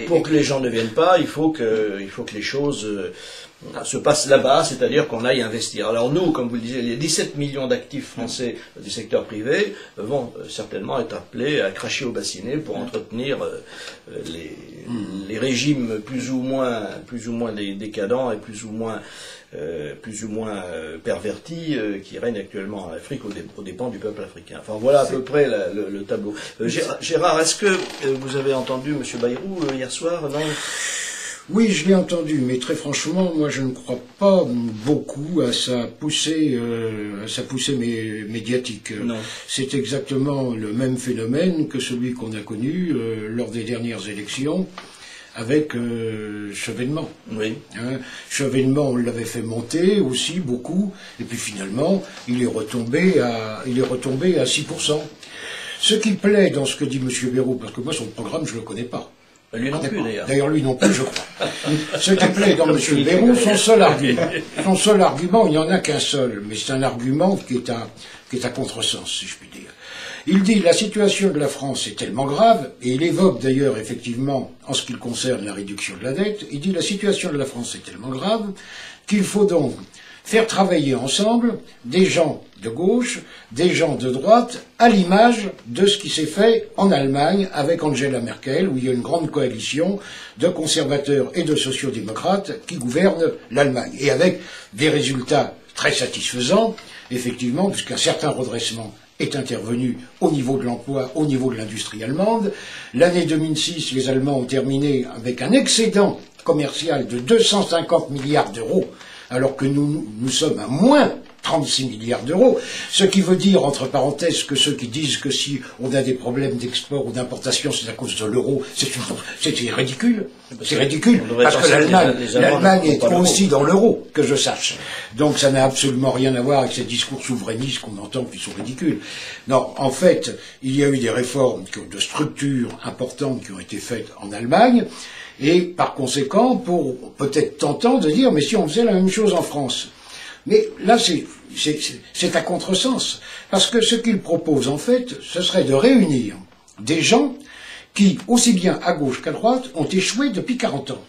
Pour que les gens ne viennent pas, il faut que les choses se passent là-bas, c'est-à-dire qu'on aille investir. Alors nous, comme vous le disiez, les 17 millions d'actifs français du secteur privé vont certainement être appelés à cracher au bassinet pour entretenir les régimes plus ou moins décadents et plus ou moins pervertis qui règnent actuellement en Afrique aux dépens du peuple africain. Enfin voilà à peu près le tableau. Gérard, est-ce que vous avez entendu M. Bayrou hier soir? Non? Oui, je l'ai entendu, mais très franchement, moi je ne crois pas beaucoup à sa poussée médiatique. C'est exactement le même phénomène que celui qu'on a connu lors des dernières élections avec Chevènement. Oui. Chevènement, on l'avait fait monter aussi beaucoup, et puis finalement, il est retombé à 6%. Ce qui plaît dans ce que dit M. Bayrou, parce que moi son programme je ne le connais pas. Lui non plus, d'ailleurs. D'ailleurs, lui non plus, je crois. Ce qui plaît dans M. Bayrou, son seul argument, il n'y en a qu'un seul, mais c'est un argument qui est à contresens, si je puis dire. Il dit la situation de la France est tellement grave, et il évoque d'ailleurs effectivement, en ce qui concerne la réduction de la dette, il dit la situation de la France est tellement grave qu'il faut donc faire travailler ensemble des gens de gauche, des gens de droite, à l'image de ce qui s'est fait en Allemagne avec Angela Merkel, où il y a une grande coalition de conservateurs et de sociodémocrates qui gouvernent l'Allemagne, et avec des résultats très satisfaisant, effectivement, puisqu'un certain redressement est intervenu au niveau de l'emploi, au niveau de l'industrie allemande. L'année 2006, les Allemands ont terminé avec un excédent commercial de 250 milliards d'euros, alors que nous sommes à moins 36 milliards d'euros, ce qui veut dire, entre parenthèses, que ceux qui disent que si on a des problèmes d'export ou d'importation, c'est à cause de l'euro, c'est ridicule. C'est ridicule, parce que l'Allemagne est aussi dans l'euro, que je sache. Donc ça n'a absolument rien à voir avec ces discours souverainistes qu'on entend qui sont ridicules. Non, en fait, il y a eu des réformes de structure importantes qui ont été faites en Allemagne, et par conséquent, pour peut-être tentant de dire, mais si on faisait la même chose en France. Mais là, c'est à contresens. Parce que ce qu'il propose, en fait, ce serait de réunir des gens qui, aussi bien à gauche qu'à droite, ont échoué depuis 40 ans.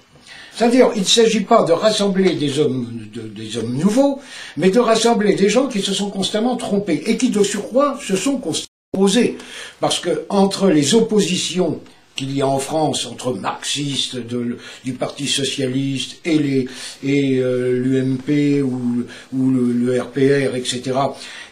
C'est-à-dire, il ne s'agit pas de rassembler des hommes nouveaux, mais de rassembler des gens qui se sont constamment trompés et qui, de surcroît, se sont constamment opposés. Parce que, entre les oppositions qu'il y a en France entre marxistes du Parti socialiste et l'UMP ou le RPR, etc.,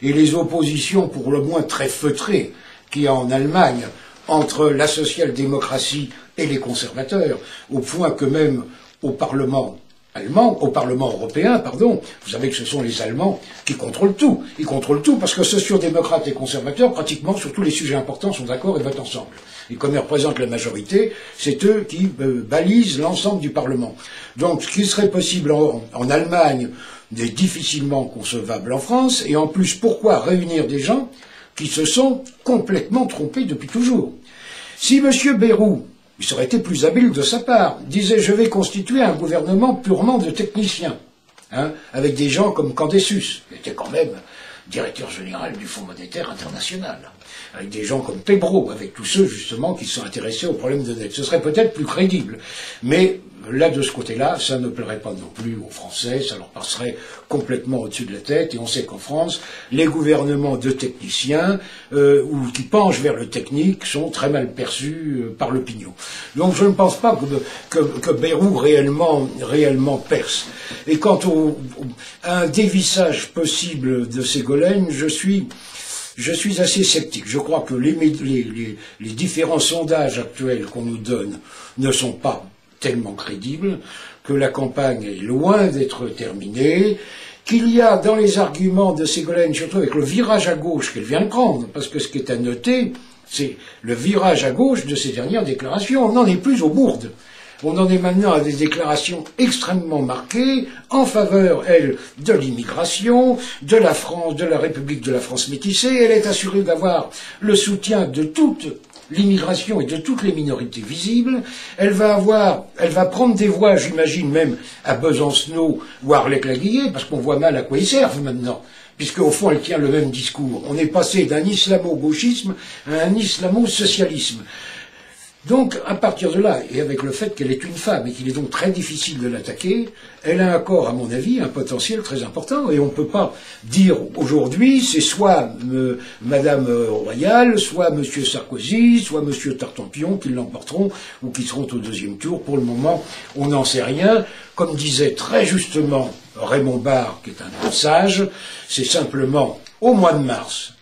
et les oppositions pour le moins très feutrées qu'il y a en Allemagne entre la social-démocratie et les conservateurs, au point que même au Parlement européen, pardon, vous savez que ce sont les Allemands qui contrôlent tout. Ils contrôlent tout parce que sociaux-démocrates et conservateurs, pratiquement sur tous les sujets importants, sont d'accord et votent ensemble. Et comme ils représentent la majorité, c'est eux qui balisent l'ensemble du Parlement. Donc, ce qui serait possible en Allemagne n'est difficilement concevable en France. Et en plus, pourquoi réunir des gens qui se sont complètement trompés depuis toujours? Si M. Bayrou, il serait été plus habile de sa part, disait « je vais constituer un gouvernement purement de techniciens », avec des gens comme Candessus, qui était quand même directeur général du Fonds monétaire international, avec des gens comme Pébro, avec tous ceux justement qui sont intéressés aux problèmes de dette. Ce serait peut-être plus crédible, mais là, de ce côté-là, ça ne plairait pas non plus aux Français, ça leur passerait complètement au-dessus de la tête, et on sait qu'en France, les gouvernements de techniciens, ou qui penchent vers le technique, sont très mal perçus par l'opinion. Donc je ne pense pas que Bayrou réellement perce. Et quant à un dévissage possible de Ségolène, je suis assez sceptique. Je crois que les différents sondages actuels qu'on nous donne ne sont pas tellement crédible, que la campagne est loin d'être terminée, qu'il y a dans les arguments de Ségolène, surtout avec le virage à gauche qu'elle vient de prendre, parce que ce qui est à noter, c'est le virage à gauche de ces dernières déclarations. On n'en est plus aux bourdes. On en est maintenant à des déclarations extrêmement marquées en faveur, elle, de l'immigration, de la France, de la République de la France métissée. Elle est assurée d'avoir le soutien de toute l'immigration et de toutes les minorités visibles. Elle va prendre des voix, j'imagine même, à Besancenot ou à Arlec-la-Guillet, parce qu'on voit mal à quoi ils servent maintenant, puisque au fond elle tient le même discours. On est passé d'un islamo-gauchisme à un islamo-socialisme. Donc, à partir de là, et avec le fait qu'elle est une femme et qu'il est donc très difficile de l'attaquer, elle a encore, à mon avis, un potentiel très important. Et on ne peut pas dire aujourd'hui, c'est soit Madame Royal, soit Monsieur Sarkozy, soit Monsieur Tartampion qui l'emporteront ou qui seront au deuxième tour. Pour le moment, on n'en sait rien. Comme disait très justement Raymond Barre, qui est un grand sage, c'est simplement au mois de mars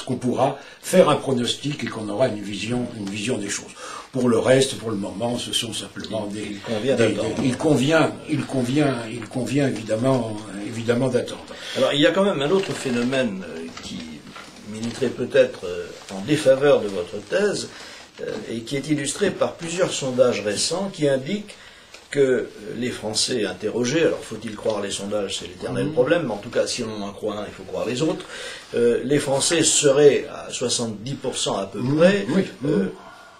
qu'on pourra faire un pronostic et qu'on aura une vision des choses. Pour le reste, pour le moment, ce sont simplement il convient évidemment d'attendre. Alors, il y a quand même un autre phénomène qui militerait peut-être en défaveur de votre thèse et qui est illustré par plusieurs sondages récents qui indiquent que les Français interrogés, alors faut-il croire les sondages, c'est l'éternel problème, mais en tout cas, si on en croit un, il faut croire les autres, les Français seraient à 70% à peu près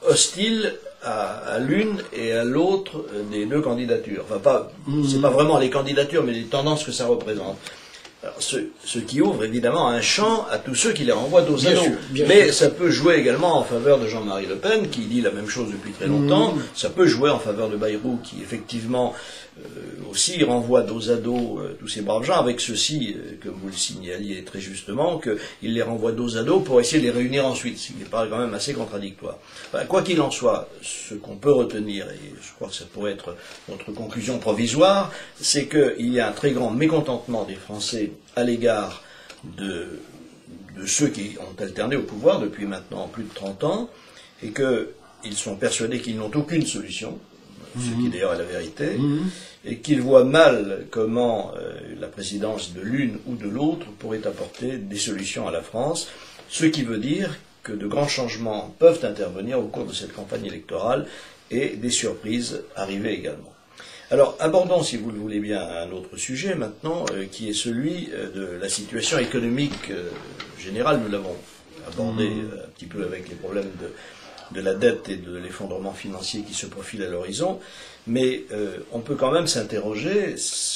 hostiles à l'une et à l'autre des deux candidatures. Enfin, c'est pas vraiment les candidatures, mais les tendances que ça représente. Alors, ce qui ouvre évidemment un champ à tous ceux qui les renvoient dos à dos. Mais ça peut jouer également en faveur de Jean-Marie Le Pen, qui dit la même chose depuis très longtemps. Ça peut jouer en faveur de Bayrou, qui effectivement aussi renvoie dos à dos tous ces braves gens, avec ceci, comme vous le signaliez très justement, qu'il les renvoie dos à dos pour essayer de les réunir ensuite, ce qui me paraît quand même assez contradictoire. Enfin, quoi qu'il en soit, ce qu'on peut retenir, et je crois que ça pourrait être notre conclusion provisoire, c'est qu'il y a un très grand mécontentement des Français à l'égard de ceux qui ont alterné au pouvoir depuis maintenant plus de 30 ans, et qu'ils sont persuadés qu'ils n'ont aucune solution, ce qui d'ailleurs est la vérité, et qu'ils voient mal comment la présidence de l'une ou de l'autre pourrait apporter des solutions à la France, ce qui veut dire que de grands changements peuvent intervenir au cours de cette campagne électorale et des surprises arriver également. Alors, abordons, si vous le voulez bien, un autre sujet maintenant, qui est celui de la situation économique générale. Nous l'avons abordé un petit peu avec les problèmes de la dette et de l'effondrement financier qui se profile à l'horizon, mais on peut quand même s'interroger,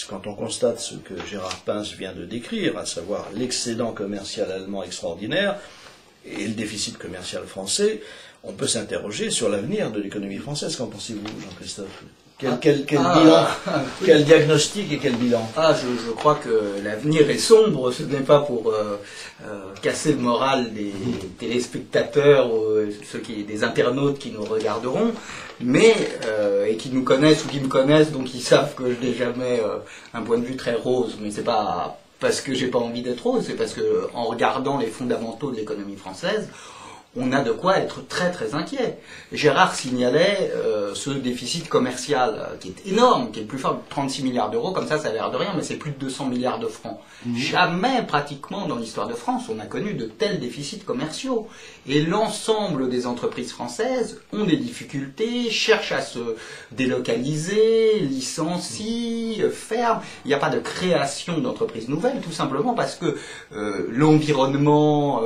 quand on constate ce que Gérard Pince vient de décrire, à savoir l'excédent commercial allemand extraordinaire et le déficit commercial français, on peut s'interroger sur l'avenir de l'économie française. Qu'en pensez-vous, Jean-Christophe ? Quel bilan, quel diagnostic et quel bilan? Je crois que l'avenir est sombre. Ce n'est pas pour casser le moral des téléspectateurs ou des internautes qui nous regarderont, mais et qui nous connaissent ou qui me connaissent, donc ils savent que je n'ai jamais un point de vue très rose. Mais c'est pas parce que j'ai pas envie d'être rose, c'est parce que en regardant les fondamentaux de l'économie française, on a de quoi être très très inquiet. Gérard signalait ce déficit commercial qui est énorme, qui est le plus fort de 36 milliards d'euros, comme ça a l'air de rien, mais c'est plus de 200 milliards de francs. Jamais pratiquement dans l'histoire de France on a connu de tels déficits commerciaux. Et l'ensemble des entreprises françaises ont des difficultés, cherchent à se délocaliser, licencient, ferment. Il n'y a pas de création d'entreprises nouvelles, tout simplement parce que l'environnement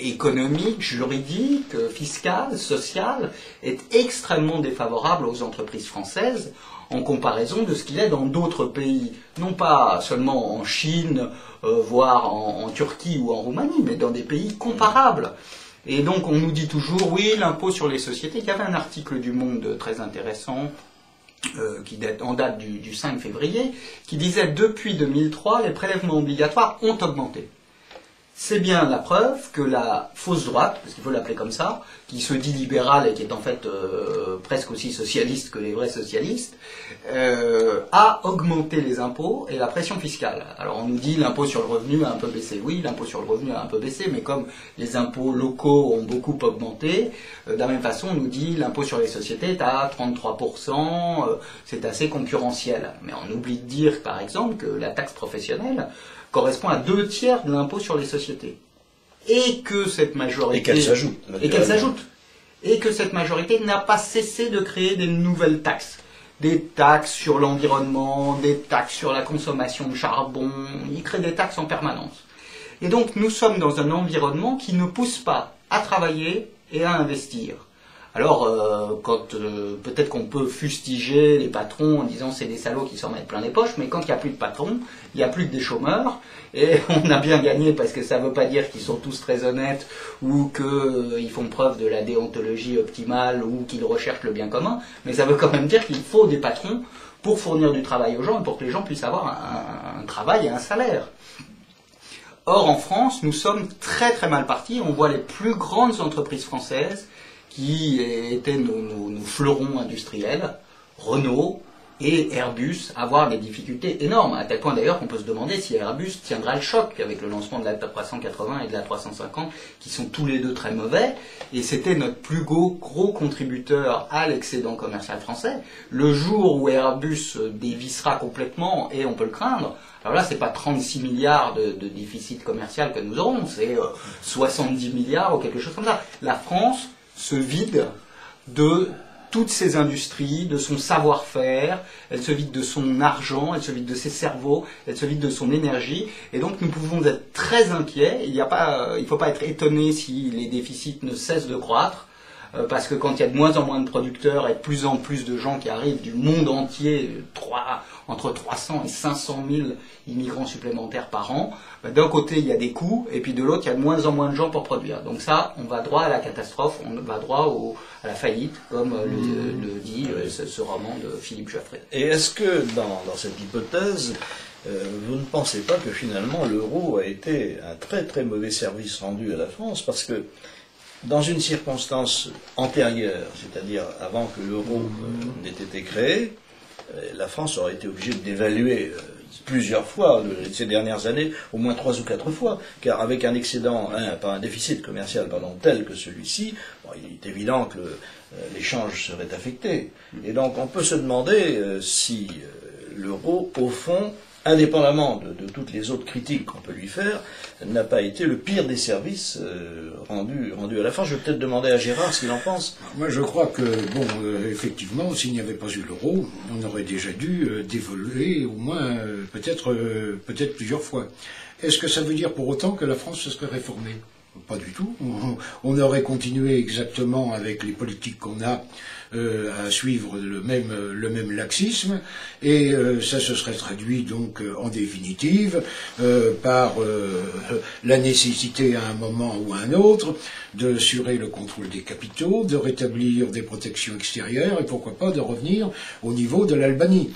économique, juridique, fiscal, social est extrêmement défavorable aux entreprises françaises en comparaison de ce qu'il est dans d'autres pays, non pas seulement en Chine, voire en Turquie ou en Roumanie, mais dans des pays comparables. Et donc on nous dit toujours, oui, l'impôt sur les sociétés. Il y avait un article du Monde très intéressant en date du 5 février, qui disait depuis 2003, les prélèvements obligatoires ont augmenté. C'est bien la preuve que la fausse droite, parce qu'il faut l'appeler comme ça, qui se dit libérale et qui est en fait presque aussi socialiste que les vrais socialistes, a augmenté les impôts et la pression fiscale. Alors on nous dit l'impôt sur le revenu a un peu baissé. Oui, l'impôt sur le revenu a un peu baissé, mais comme les impôts locaux ont beaucoup augmenté, de la même façon on nous dit l'impôt sur les sociétés est à 33%, c'est assez concurrentiel. Mais on oublie de dire par exemple que la taxe professionnelle correspond à 2/3 de l'impôt sur les sociétés. Et que cette majorité... Et qu'elle s'ajoute. Et qu'elle s'ajoute. Et que cette majorité n'a pas cessé de créer des nouvelles taxes. Des taxes sur l'environnement, des taxes sur la consommation de charbon. Ils créent des taxes en permanence. Et donc nous sommes dans un environnement qui ne pousse pas à travailler et à investir. Alors, peut-être qu'on peut fustiger les patrons en disant c'est des salauds qui s'en mettent plein les poches, mais quand il n'y a plus de patrons, il n'y a plus que des chômeurs, et on a bien gagné parce que ça ne veut pas dire qu'ils sont tous très honnêtes ou qu'ils font preuve de la déontologie optimale ou qu'ils recherchent le bien commun, mais ça veut quand même dire qu'il faut des patrons pour fournir du travail aux gens et pour que les gens puissent avoir un travail et un salaire. Or, en France, nous sommes très très mal partis. On voit les plus grandes entreprises françaises qui étaient nos fleurons industriels, Renault et Airbus, avoir des difficultés énormes, à tel point d'ailleurs qu'on peut se demander si Airbus tiendra le choc avec le lancement de la 380 et de la 350, qui sont tous les deux très mauvais, et c'était notre plus gros contributeur à l'excédent commercial français. Le jour où Airbus dévissera complètement, et on peut le craindre, alors là, c'est pas 36 milliards de déficit commercial que nous aurons, c'est 70 milliards ou quelque chose comme ça. La France se vide de toutes ses industries, de son savoir-faire, elle se vide de son argent, elle se vide de ses cerveaux, elle se vide de son énergie, et donc nous pouvons être très inquiets. Il ne faut pas être étonné si les déficits ne cessent de croître. parce que quand il y a de moins en moins de producteurs et de plus en plus de gens qui arrivent du monde entier, entre 300 et 500 000 immigrants supplémentaires par an, d'un côté il y a des coûts, et puis de l'autre il y a de moins en moins de gens pour produire. Donc ça, on va droit à la catastrophe, on va droit à la faillite, comme le dit ce roman de Philippe Jaffray. Et est-ce que dans cette hypothèse, vous ne pensez pas que finalement l'euro a été un très très mauvais service rendu à la France, parce que dans une circonstance antérieure, c'est-à-dire avant que l'euro n'ait été créé, la France aurait été obligée de dévaluer plusieurs fois ces dernières années, au moins 3 ou 4 fois, car avec un excédent, un déficit commercial tel que celui-ci, il est évident que l'échange serait affecté. Et donc on peut se demander si l'euro, au fond, indépendamment de toutes les autres critiques qu'on peut lui faire, n'a pas été le pire des services rendus à la France. Je vais peut-être demander à Gérard ce qu'il en pense. Moi, je crois que, effectivement, s'il n'y avait pas eu l'euro, on aurait déjà dû dévaluer au moins, peut-être plusieurs fois. Est-ce que ça veut dire pour autant que la France se serait réformée ? Pas du tout. On aurait continué exactement avec les politiques qu'on a à suivre le même laxisme, et ça se serait traduit donc en définitive par la nécessité à un moment ou à un autre d'assurer le contrôle des capitaux, de rétablir des protections extérieures et pourquoi pas de revenir au niveau de l'Albanie.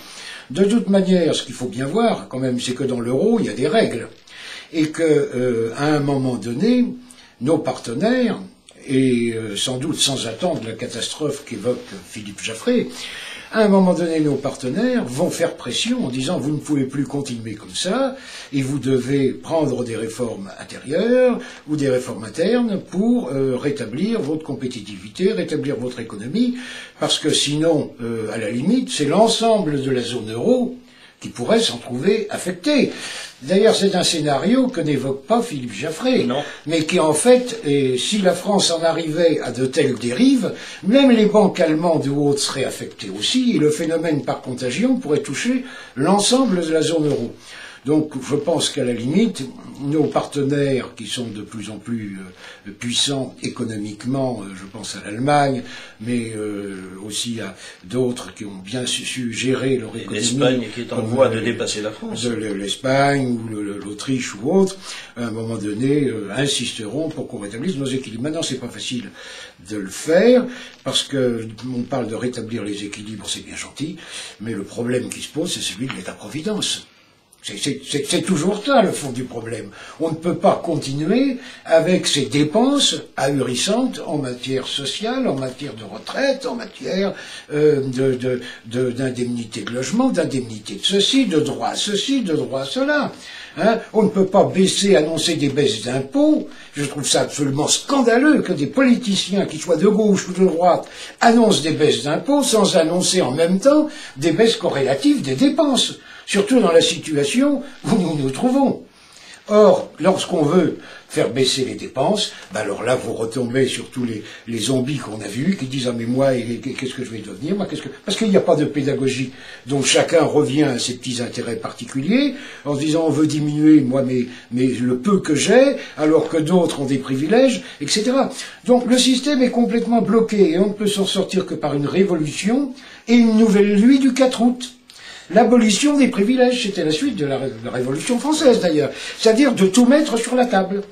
De toute manière, ce qu'il faut bien voir quand même, c'est que dans l'euro, il y a des règles, et que à un moment donné, nos partenaires, et sans doute sans attendre la catastrophe qu'évoque Philippe Jaffray, à un moment donné, nos partenaires vont faire pression en disant « vous ne pouvez plus continuer comme ça, et vous devez prendre des réformes intérieures ou des réformes internes pour rétablir votre compétitivité, rétablir votre économie, parce que sinon, à la limite, c'est l'ensemble de la zone euro qui pourrait s'en trouver affecté. » D'ailleurs, c'est un scénario que n'évoque pas Philippe Jaffray, mais qui en fait, si la France en arrivait à de telles dérives, même les banques allemandes ou autres seraient affectées aussi, et le phénomène par contagion pourrait toucher l'ensemble de la zone euro. Donc je pense qu'à la limite, nos partenaires qui sont de plus en plus puissants économiquement, je pense à l'Allemagne, mais aussi à d'autres qui ont bien su gérer leur économie. L'Espagne qui est en voie de dépasser la France. L'Espagne ou l'Autriche ou autres, à un moment donné, insisteront pour qu'on rétablisse nos équilibres. Maintenant, c'est pas facile de le faire, parce que on parle de rétablir les équilibres, c'est bien gentil, mais le problème qui se pose, c'est celui de l'État-providence. C'est toujours ça le fond du problème. On ne peut pas continuer avec ces dépenses ahurissantes en matière sociale, en matière de retraite, en matière d'indemnité de logement, d'indemnité de ceci, de droit à ceci, de droit à cela. On ne peut pas annoncer des baisses d'impôts. Je trouve ça absolument scandaleux que des politiciens, qui soient de gauche ou de droite, annoncent des baisses d'impôts sans annoncer en même temps des baisses corrélatives des dépenses. Surtout dans la situation où nous nous trouvons. Or, lorsqu'on veut faire baisser les dépenses, alors là, vous retombez sur tous les zombies qu'on a vus, qui disent « Ah, mais moi, qu'est-ce que je vais devenir moi, Parce qu'il n'y a pas de pédagogie. Donc chacun revient à ses petits intérêts particuliers, en se disant « On veut diminuer, moi, mais le peu que j'ai, alors que d'autres ont des privilèges, etc. » Donc le système est complètement bloqué, et on ne peut s'en sortir que par une révolution et une nouvelle nuit du 4 août. L'abolition des privilèges, c'était la suite de la Révolution française d'ailleurs, c'est-à-dire de tout mettre sur la table,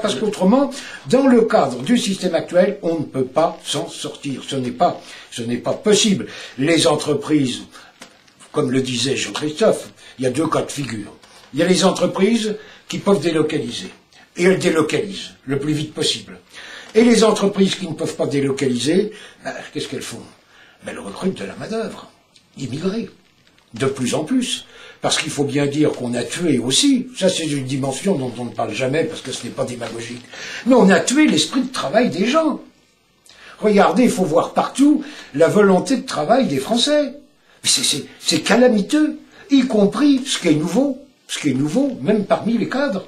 parce qu'autrement, dans le cadre du système actuel, on ne peut pas s'en sortir, ce n'est pas possible. Les entreprises, comme le disait Jean-Christophe, il y a 2 cas de figure. Il y a les entreprises qui peuvent délocaliser, et elles délocalisent le plus vite possible. Et les entreprises qui ne peuvent pas délocaliser, qu'est-ce qu'elles font ? Elles recrutent de la main-d'œuvre. Immigrés, de plus en plus, parce qu'il faut bien dire qu'on a tué aussi, ça c'est une dimension dont on ne parle jamais parce que ce n'est pas démagogique, mais on a tué l'esprit de travail des gens. Regardez, il faut voir partout la volonté de travail des Français. C'est calamiteux, y compris ce qui est nouveau, même parmi les cadres.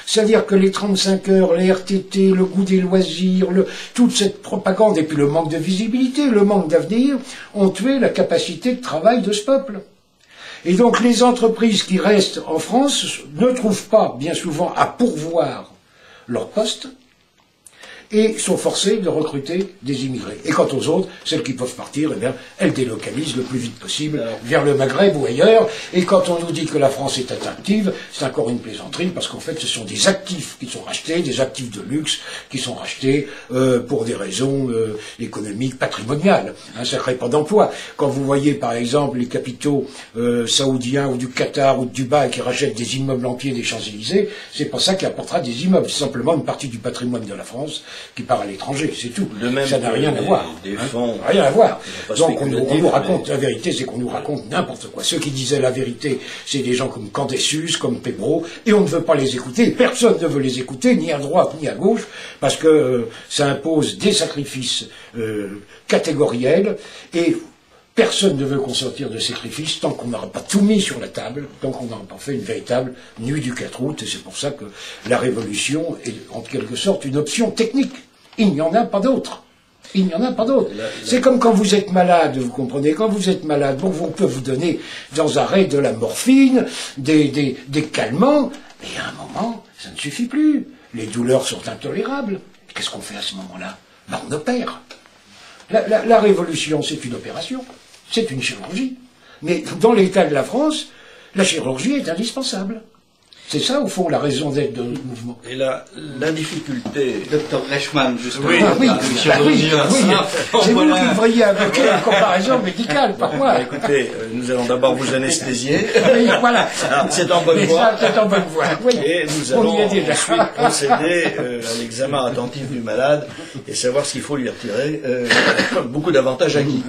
C'est-à-dire que les 35 heures, les RTT, le goût des loisirs, toute cette propagande et puis le manque de visibilité, le manque d'avenir ont tué la capacité de travail de ce peuple. Et donc les entreprises qui restent en France ne trouvent pas bien souvent à pourvoir leur poste et sont forcées de recruter des immigrés. Et quant aux autres, celles qui peuvent partir, eh bien, elles délocalisent le plus vite possible vers le Maghreb ou ailleurs. Et quand on nous dit que la France est attractive, c'est encore une plaisanterie, parce qu'en fait, ce sont des actifs qui sont rachetés, des actifs de luxe qui sont rachetés pour des raisons économiques, patrimoniales. Hein, ça ne crée pas d'emploi. Quand vous voyez, par exemple, les capitaux saoudiens ou du Qatar ou de Dubaï qui rachètent des immeubles entiers des Champs-Élysées, c'est pas ça qui apportera des immeubles. C'est simplement une partie du patrimoine de la France qui part à l'étranger, c'est tout. Ça n'a rien à voir. Rien à voir. Donc on nous raconte, la vérité, c'est qu'on nous raconte n'importe quoi. Ceux qui disaient la vérité, c'est des gens comme Candessus, comme Pébro, et on ne veut pas les écouter. Personne ne veut les écouter, ni à droite ni à gauche, parce que ça impose des sacrifices catégoriels, et personne ne veut consentir de sacrifices tant qu'on n'aura pas tout mis sur la table, tant qu'on n'aura pas fait une véritable nuit du 4 août, et c'est pour ça que la révolution est en quelque sorte une option technique. Il n'y en a pas d'autre. Il n'y en a pas d'autre. C'est comme quand vous êtes malade, vous comprenez, quand vous êtes malade, bon, on peut vous donner sans arrêt de la morphine, des calmants, mais à un moment, ça ne suffit plus. Les douleurs sont intolérables. Qu'est-ce qu'on fait à ce moment-là? Ben, on opère. La révolution, c'est une opération, c'est une chirurgie. Mais dans l'état de la France, la chirurgie est indispensable. C'est ça, au fond, la raison d'être de notre mouvement. Et la difficulté... Dr Reichmann, justement. Oui, c'est vous qui devriez invoquer la comparaison médicale, pas moi. Écoutez, nous allons d'abord vous anesthésier. Oui, voilà. C'est en bonne voie. C'est en bonne voie, oui. Et nous allons ensuite procéder à l'examen attentif du malade et savoir ce qu'il faut lui retirer. Beaucoup d'avantages acquis.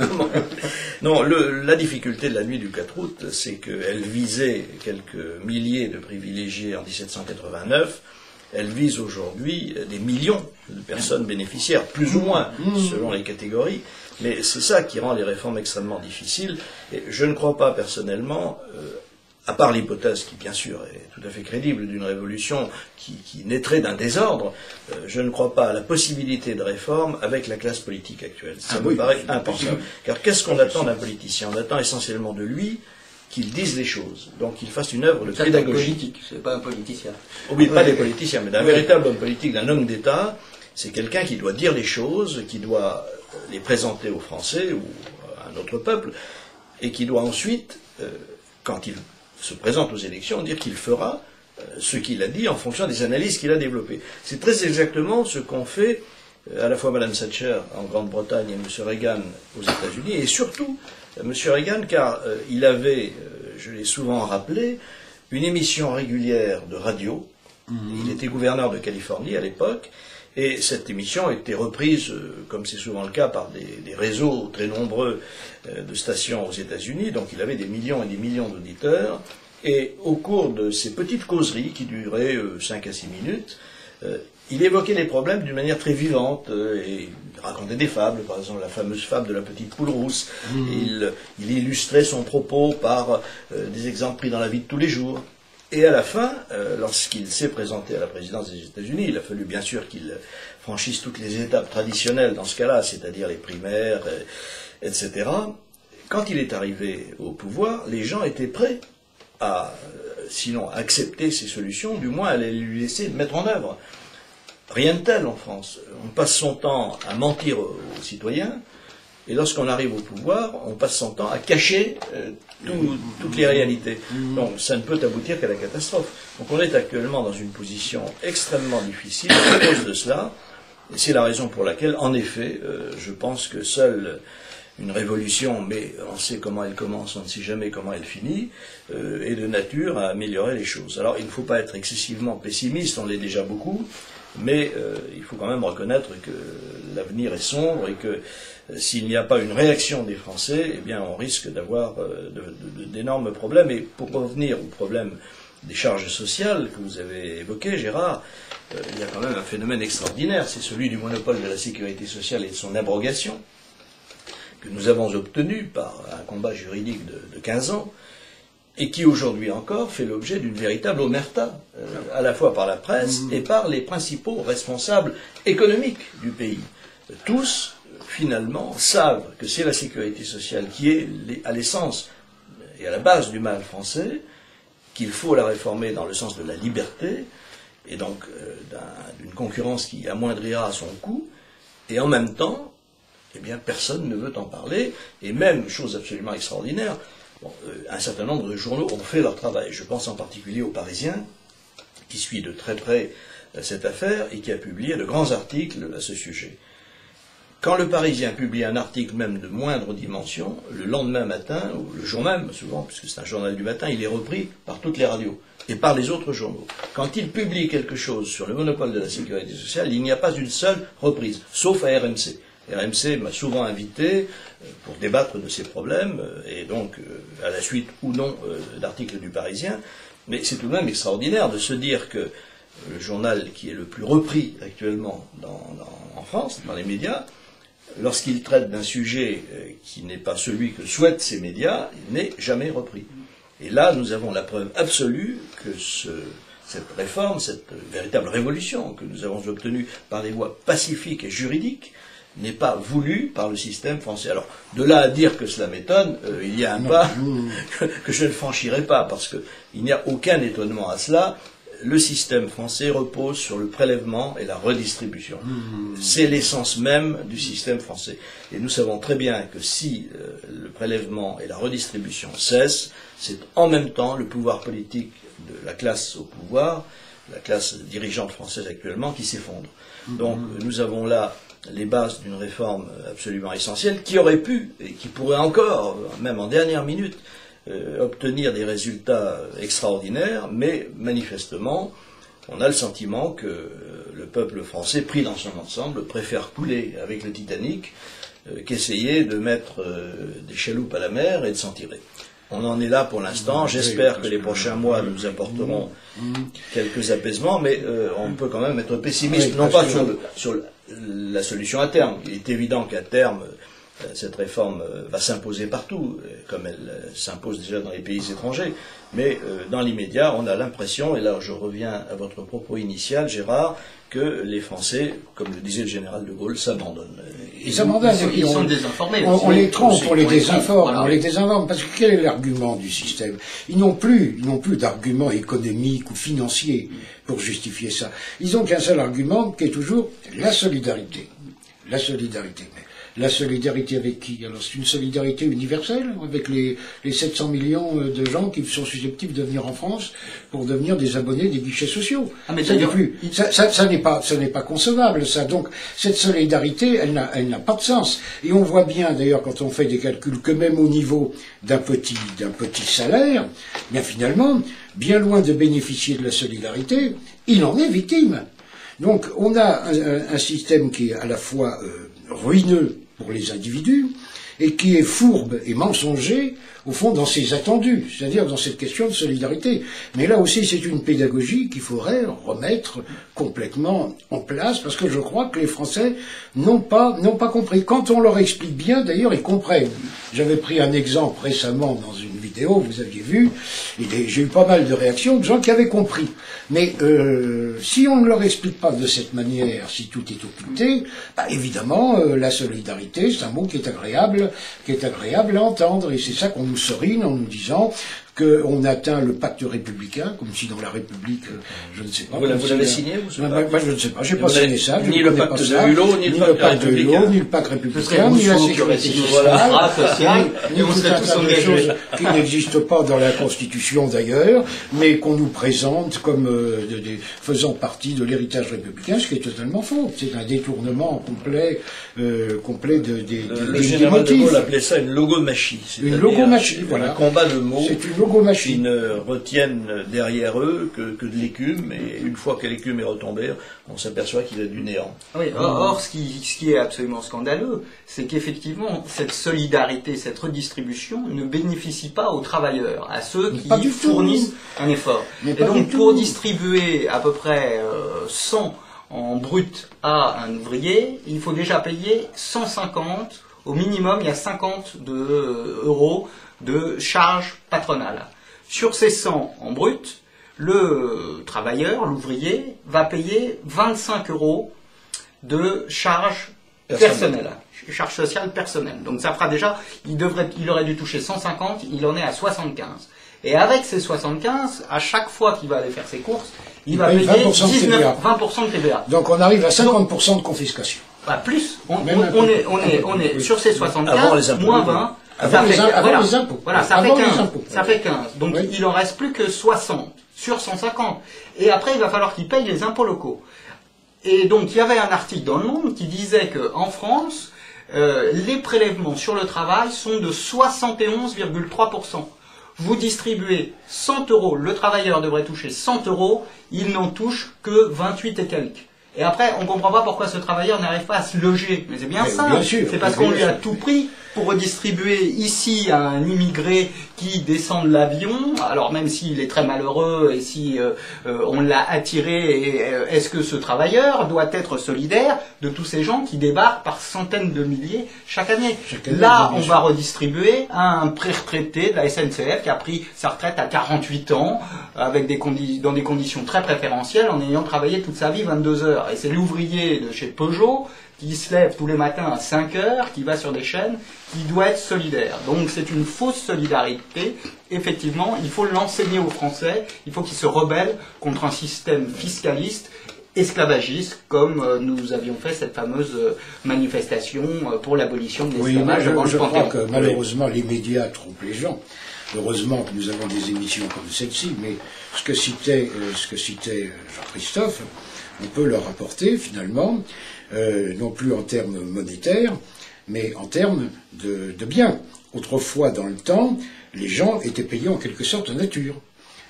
Non, la difficulté de la nuit du 4 août, c'est qu'elle visait quelques milliers de privilégiés en 1789, elle vise aujourd'hui des millions de personnes bénéficiaires, plus ou moins, selon les catégories, mais c'est ça qui rend les réformes extrêmement difficiles, et je ne crois pas personnellement, à part l'hypothèse qui bien sûr est tout à fait crédible d'une révolution qui naîtrait d'un désordre, je ne crois pas à la possibilité de réforme avec la classe politique actuelle. Ça me paraît impensable. Car qu'est-ce qu'on attend d'un politicien? On attend essentiellement de lui qu'il dise les choses, donc qu'il fasse une œuvre de pédagogie. Politique, c'est pas un politicien. Oui, pas des politiciens, mais d'un véritable homme politique, d'un homme d'État, c'est quelqu'un qui doit dire les choses, qui doit les présenter aux Français ou à un autre peuple, et qui doit ensuite, quand il se présente aux élections, dire qu'il fera ce qu'il a dit en fonction des analyses qu'il a développées. C'est très exactement ce qu'ont fait à la fois Mme Thatcher en Grande-Bretagne et M. Reagan aux États-Unis, et surtout M. Reagan, car il avait, je l'ai souvent rappelé, une émission régulière de radio. Il était gouverneur de Californie à l'époque, et cette émission était reprise, comme c'est souvent le cas, par des réseaux très nombreux de stations aux États-Unis, donc il avait des millions et des millions d'auditeurs, et au cours de ces petites causeries qui duraient 5 à 6 minutes, il évoquait les problèmes d'une manière très vivante, et il racontait des fables, par exemple la fameuse fable de la petite poule rousse. Il illustrait son propos par des exemples pris dans la vie de tous les jours. Et à la fin, lorsqu'il s'est présenté à la présidence des États-Unis, il a fallu bien sûr qu'il franchisse toutes les étapes traditionnelles dans ce cas-là, c'est-à-dire les primaires, etc. Quand il est arrivé au pouvoir, les gens étaient prêts à, sinon accepter ces solutions, du moins à les lui laisser mettre en œuvre. Rien de tel en France. On passe son temps à mentir aux citoyens, et lorsqu'on arrive au pouvoir, on passe son temps à cacher toutes les réalités. Donc ça ne peut aboutir qu'à la catastrophe. Donc on est actuellement dans une position extrêmement difficile à cause de cela, et c'est la raison pour laquelle, en effet, je pense que seule une révolution, mais on sait comment elle commence, on ne sait jamais comment elle finit, est de nature à améliorer les choses. Alors il ne faut pas être excessivement pessimiste, on l'est déjà beaucoup, mais il faut quand même reconnaître que l'avenir est sombre et que s'il n'y a pas une réaction des Français, eh bien on risque d'avoir d'énormes problèmes. Et pour revenir au problème des charges sociales que vous avez évoqué, Gérard, il y a quand même un phénomène extraordinaire, c'est celui du monopole de la sécurité sociale et de son abrogation, que nous avons obtenu par un combat juridique de 15 ans, et qui aujourd'hui encore fait l'objet d'une véritable omerta, à la fois par la presse et par les principaux responsables économiques du pays. Tous, finalement, savent que c'est la sécurité sociale qui est à l'essence et à la base du mal français, qu'il faut la réformer dans le sens de la liberté, et donc d'une concurrence qui amoindrira son coût, et en même temps, eh bien, personne ne veut en parler, et même, chose absolument extraordinaire, un certain nombre de journaux ont fait leur travail. Je pense en particulier au Parisien, qui suit de très près cette affaire, et qui a publié de grands articles à ce sujet. Quand le Parisien publie un article même de moindre dimension, le lendemain matin, ou le jour même, souvent, puisque c'est un journal du matin, il est repris par toutes les radios et par les autres journaux. Quand il publie quelque chose sur le monopole de la sécurité sociale, il n'y a pas une seule reprise, sauf à RMC. RMC m'a souvent invité pour débattre de ces problèmes, et donc à la suite ou non d'articles du Parisien. Mais c'est tout de même extraordinaire de se dire que le journal qui est le plus repris actuellement en France, dans les médias, lorsqu'il traite d'un sujet qui n'est pas celui que souhaitent ces médias, il n'est jamais repris. Et là, nous avons la preuve absolue que cette réforme, cette véritable révolution que nous avons obtenue par des voies pacifiques et juridiques, n'est pas voulue par le système français. Alors, de là à dire que cela m'étonne, il y a un pas que je ne franchirai pas, parce qu'il n'y a aucun étonnement à cela. Le système français repose sur le prélèvement et la redistribution. C'est l'essence même du système français. Et nous savons très bien que si le prélèvement et la redistribution cessent, c'est en même temps le pouvoir politique de la classe au pouvoir, la classe dirigeante française actuellement, qui s'effondre. Donc nous avons là les bases d'une réforme absolument essentielle qui aurait pu, et qui pourrait encore, même en dernière minute, obtenir des résultats extraordinaires, mais manifestement, on a le sentiment que le peuple français, pris dans son ensemble, préfère couler avec le Titanic qu'essayer de mettre des chaloupes à la mer et de s'en tirer. On en est là pour l'instant. J'espère que les prochains mois nous apporteront quelques apaisements, mais on peut quand même être pessimiste, non pas sur la solution à terme. Il est évident qu'à terme, cette réforme va s'imposer partout, comme elle s'impose déjà dans les pays étrangers. Mais dans l'immédiat, on a l'impression, et là je reviens à votre propos initial, Gérard, que les Français, comme le disait le général de Gaulle, s'abandonnent. Ils s'abandonnent. Ils sont désinformés. On les trompe, on les désinforme, voilà. On les désinforme. Parce que quel est l'argument du système? Ils n'ont plus d'argument économique ou financier pour justifier ça. Ils n'ont qu'un seul argument, qui est toujours la solidarité. La solidarité. La solidarité avec qui? Alors c'est une solidarité universelle, avec les 700 millions de gens qui sont susceptibles de venir en France pour devenir des abonnés des guichets sociaux. Ah, mais ça n'est plus. Ça n'est pas concevable, ça. Donc cette solidarité, elle n'a pas de sens. Et on voit bien d'ailleurs quand on fait des calculs que même au niveau d'un petit salaire, bien finalement, bien loin de bénéficier de la solidarité, il en est victime. Donc on a un système qui est à la fois ruineux pour les individus, et qui est fourbe et mensonger, au fond, dans ses attendus, c'est-à-dire dans cette question de solidarité. Mais là aussi, c'est une pédagogie qu'il faudrait remettre complètement en place, parce que je crois que les Français n'ont pas compris. Quand on leur explique bien, d'ailleurs, ils comprennent. J'avais pris un exemple récemment dans une vidéo, vous aviez vu, et j'ai eu pas mal de réactions de gens qui avaient compris. Mais si on ne leur explique pas de cette manière, si tout est occulté, bah, évidemment, la solidarité, c'est un mot qui est agréable à entendre, et c'est ça qu'on nous serine en nous disant qu'on atteint le pacte républicain, comme si dans la République, je ne sais pas. Vous l'avez signé, vous? Moi, je ne sais pas, j'ai pas signé ça. Ni le pacte de Hulot, ni le pacte républicain. Ni le pacte républicain, ni la sécurité sociale, ni tout un tas de choses qui n'existent pas dans la Constitution d'ailleurs, mais qu'on nous présente comme faisant partie de l'héritage républicain, ce qui est totalement faux. C'est un détournement complet des motifs. Le général de Gaulle appelait ça une logomachie. Une logomachie, voilà. Un combat de mots. C'est une logomachie. Qui ne retiennent derrière eux que de l'écume, et une fois que l'écume est retombée, on s'aperçoit qu'il a du néant. Oui, or, ce qui est absolument scandaleux, c'est qu'effectivement, cette solidarité, cette redistribution ne bénéficie pas aux travailleurs, à ceux qui fournissent un effort. Et donc, pour distribuer à peu près 100 en brut à un ouvrier, il faut déjà payer 150, au minimum, il y a 50 euros de charges patronales. Sur ces 100 en brut, le travailleur, l'ouvrier, va payer 25 euros de charges personnelles, charges sociales personnelles. Donc ça fera déjà, il aurait dû toucher 150, il en est à 75. Et avec ces 75, à chaque fois qu'il va aller faire ses courses, il va payer 20% de TVA. Donc on arrive à 50% de confiscation. Bah plus. On est sur ces 75, moins 20. Avant les impôts. Voilà, ça fait 15. Ça fait 15. Donc il en reste plus que 60 sur 150. Et après, il va falloir qu'il paye les impôts locaux. Et donc il y avait un article dans Le Monde qui disait qu'en France, les prélèvements sur le travail sont de 71,3%. Vous distribuez 100 €, le travailleur devrait toucher 100 €, il n'en touche que 28 et quelques. Et après, on ne comprend pas pourquoi ce travailleur n'arrive pas à se loger. Mais c'est bien ça. C'est parce qu'on lui a tout pris pour redistribuer ici à un immigré qui descend de l'avion. Alors même s'il est très malheureux et si on l'a attiré, est-ce que ce travailleur doit être solidaire de tous ces gens qui débarquent par centaines de milliers chaque année? Là, on va redistribuer à un pré-retraité de la SNCF qui a pris sa retraite à 48 ans avec dans des conditions très préférentielles en ayant travaillé toute sa vie 22 heures. Et c'est l'ouvrier de chez Peugeot qui se lève tous les matins à 5 heures, qui va sur des chaînes, qui doit être solidaire. Donc c'est une fausse solidarité. Effectivement, il faut l'enseigner aux Français, il faut qu'ils se rebellent contre un système fiscaliste, esclavagiste, comme nous avions fait cette fameuse manifestation pour l'abolition de l'esclavage devant le Panthéon. Je crois que malheureusement les médias trompent les gens. Heureusement que nous avons des émissions comme celle-ci, mais ce que citait Jean-Christophe, on peut leur apporter finalement, non plus en termes monétaires, mais en termes de biens. Autrefois, dans le temps, les gens étaient payés en quelque sorte en nature.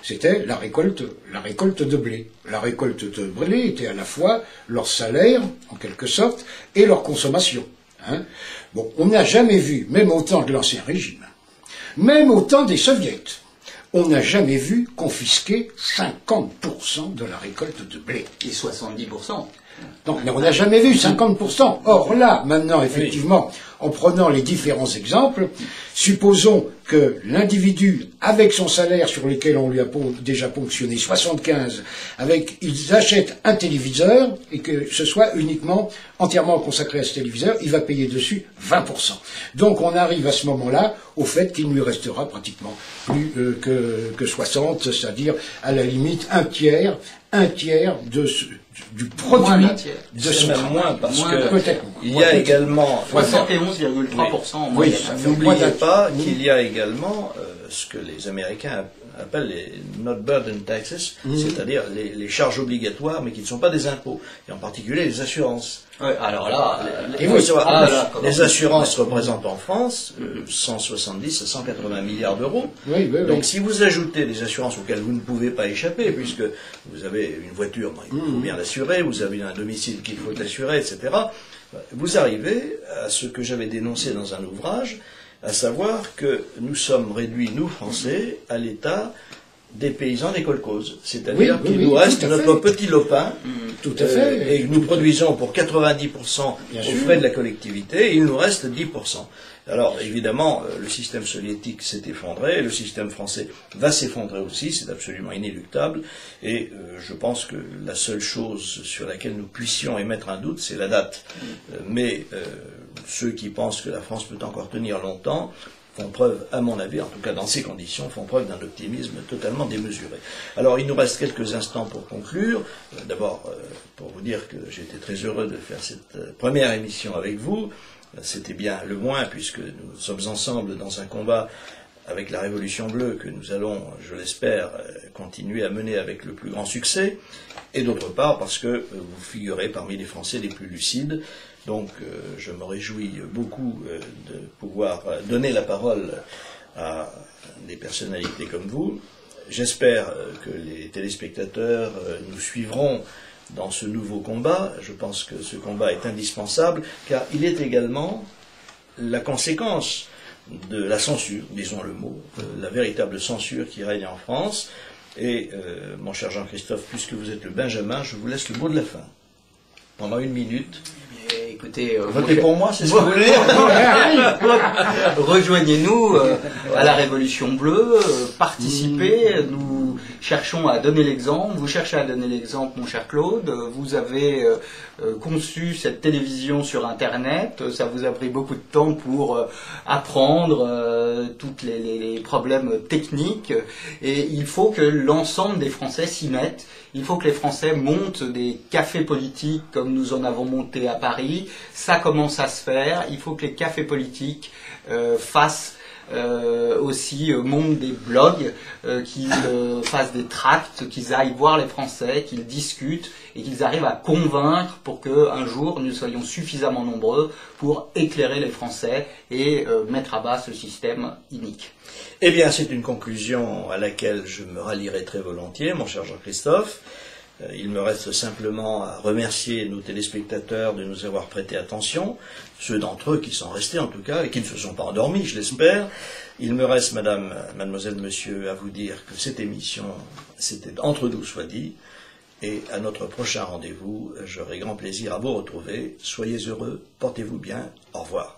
C'était la récolte de blé. La récolte de blé était à la fois leur salaire, en quelque sorte, et leur consommation. Bon, on n'a jamais vu, même au temps de l'Ancien Régime, même au temps des Soviets, on n'a jamais vu confisquer 50% de la récolte de blé. Et 70%. Donc, on n'a jamais vu 50%. Or là, maintenant, effectivement, en prenant les différents exemples, supposons que l'individu, avec son salaire sur lequel on lui a déjà ponctionné 75, ils achètent un téléviseur et que ce soit uniquement entièrement consacré à ce téléviseur, il va payer dessus 20%. Donc on arrive à ce moment-là au fait qu'il ne lui restera pratiquement plus que 60, c'est-à-dire à la limite un tiers du produit de son même moins parce que il y a également 71,3% en moyenne. N'oubliez pas qu'il y a également ce que les Américains appellent les not burden taxes, c'est-à-dire les charges obligatoires mais qui ne sont pas des impôts, et en particulier les assurances. Alors là, les assurances représentent en France 170 à 180 milliards d'euros. Donc si vous ajoutez des assurances auxquelles vous ne pouvez pas échapper, puisque vous avez une voiture, il faut bien l'assurer, vous avez un domicile qu'il faut assurer, etc., vous arrivez à ce que j'avais dénoncé dans un ouvrage, à savoir que nous sommes réduits, nous Français, à l'état des paysans des kolkhozes. C'est-à-dire qu'il nous reste notre petit lopin, et nous produisons pour 90% aux frais de la collectivité, et il nous reste 10%. Alors évidemment, le système soviétique s'est effondré, le système français va s'effondrer aussi, c'est absolument inéluctable, et je pense que la seule chose sur laquelle nous puissions émettre un doute, c'est la date. Mais ceux qui pensent que la France peut encore tenir longtemps font preuve, à mon avis, en tout cas dans ces conditions, font preuve d'un optimisme totalement démesuré. Alors il nous reste quelques instants pour conclure. D'abord, pour vous dire que j'étais très heureux de faire cette première émission avec vous. C'était bien le moins, puisque nous sommes ensemble dans un combat avec la Révolution bleue que nous allons, je l'espère, continuer à mener avec le plus grand succès, et d'autre part parce que vous figurez parmi les Français les plus lucides. Donc je me réjouis beaucoup de pouvoir donner la parole à des personnalités comme vous. J'espère que les téléspectateurs nous suivront dans ce nouveau combat. Je pense que ce combat est indispensable, car il est également la conséquence de la censure, disons le mot, la véritable censure qui règne en France. Et mon cher Jean-Christophe, puisque vous êtes le Benjamin, je vous laisse le mot de la fin. Pendant 1 minute. Écoutez, votez pour moi, c'est ce que vous voulez dire. Rejoignez-nous à la Révolution bleue, participez, nous nous cherchons à donner l'exemple. Vous cherchez à donner l'exemple, mon cher Claude. Vous avez conçu cette télévision sur Internet. Ça vous a pris beaucoup de temps pour apprendre tous les problèmes techniques. Et il faut que l'ensemble des Français s'y mettent. Il faut que les Français montent des cafés politiques comme nous en avons monté à Paris. Ça commence à se faire. Il faut que les cafés politiques fassent aussi montent des blogs, qu'ils fassent des tracts, qu'ils aillent voir les Français, qu'ils discutent et qu'ils arrivent à convaincre pour qu'un jour nous soyons suffisamment nombreux pour éclairer les Français et mettre à bas ce système inique. Eh bien, c'est une conclusion à laquelle je me rallierai très volontiers, mon cher Jean-Christophe. Il me reste simplement à remercier nos téléspectateurs de nous avoir prêté attention, ceux d'entre eux qui sont restés en tout cas, et qui ne se sont pas endormis, je l'espère. Il me reste, mademoiselle, monsieur, à vous dire que cette émission, c'était Entre nous soit dit, et à notre prochain rendez-vous, j'aurai grand plaisir à vous retrouver. Soyez heureux, portez-vous bien, au revoir.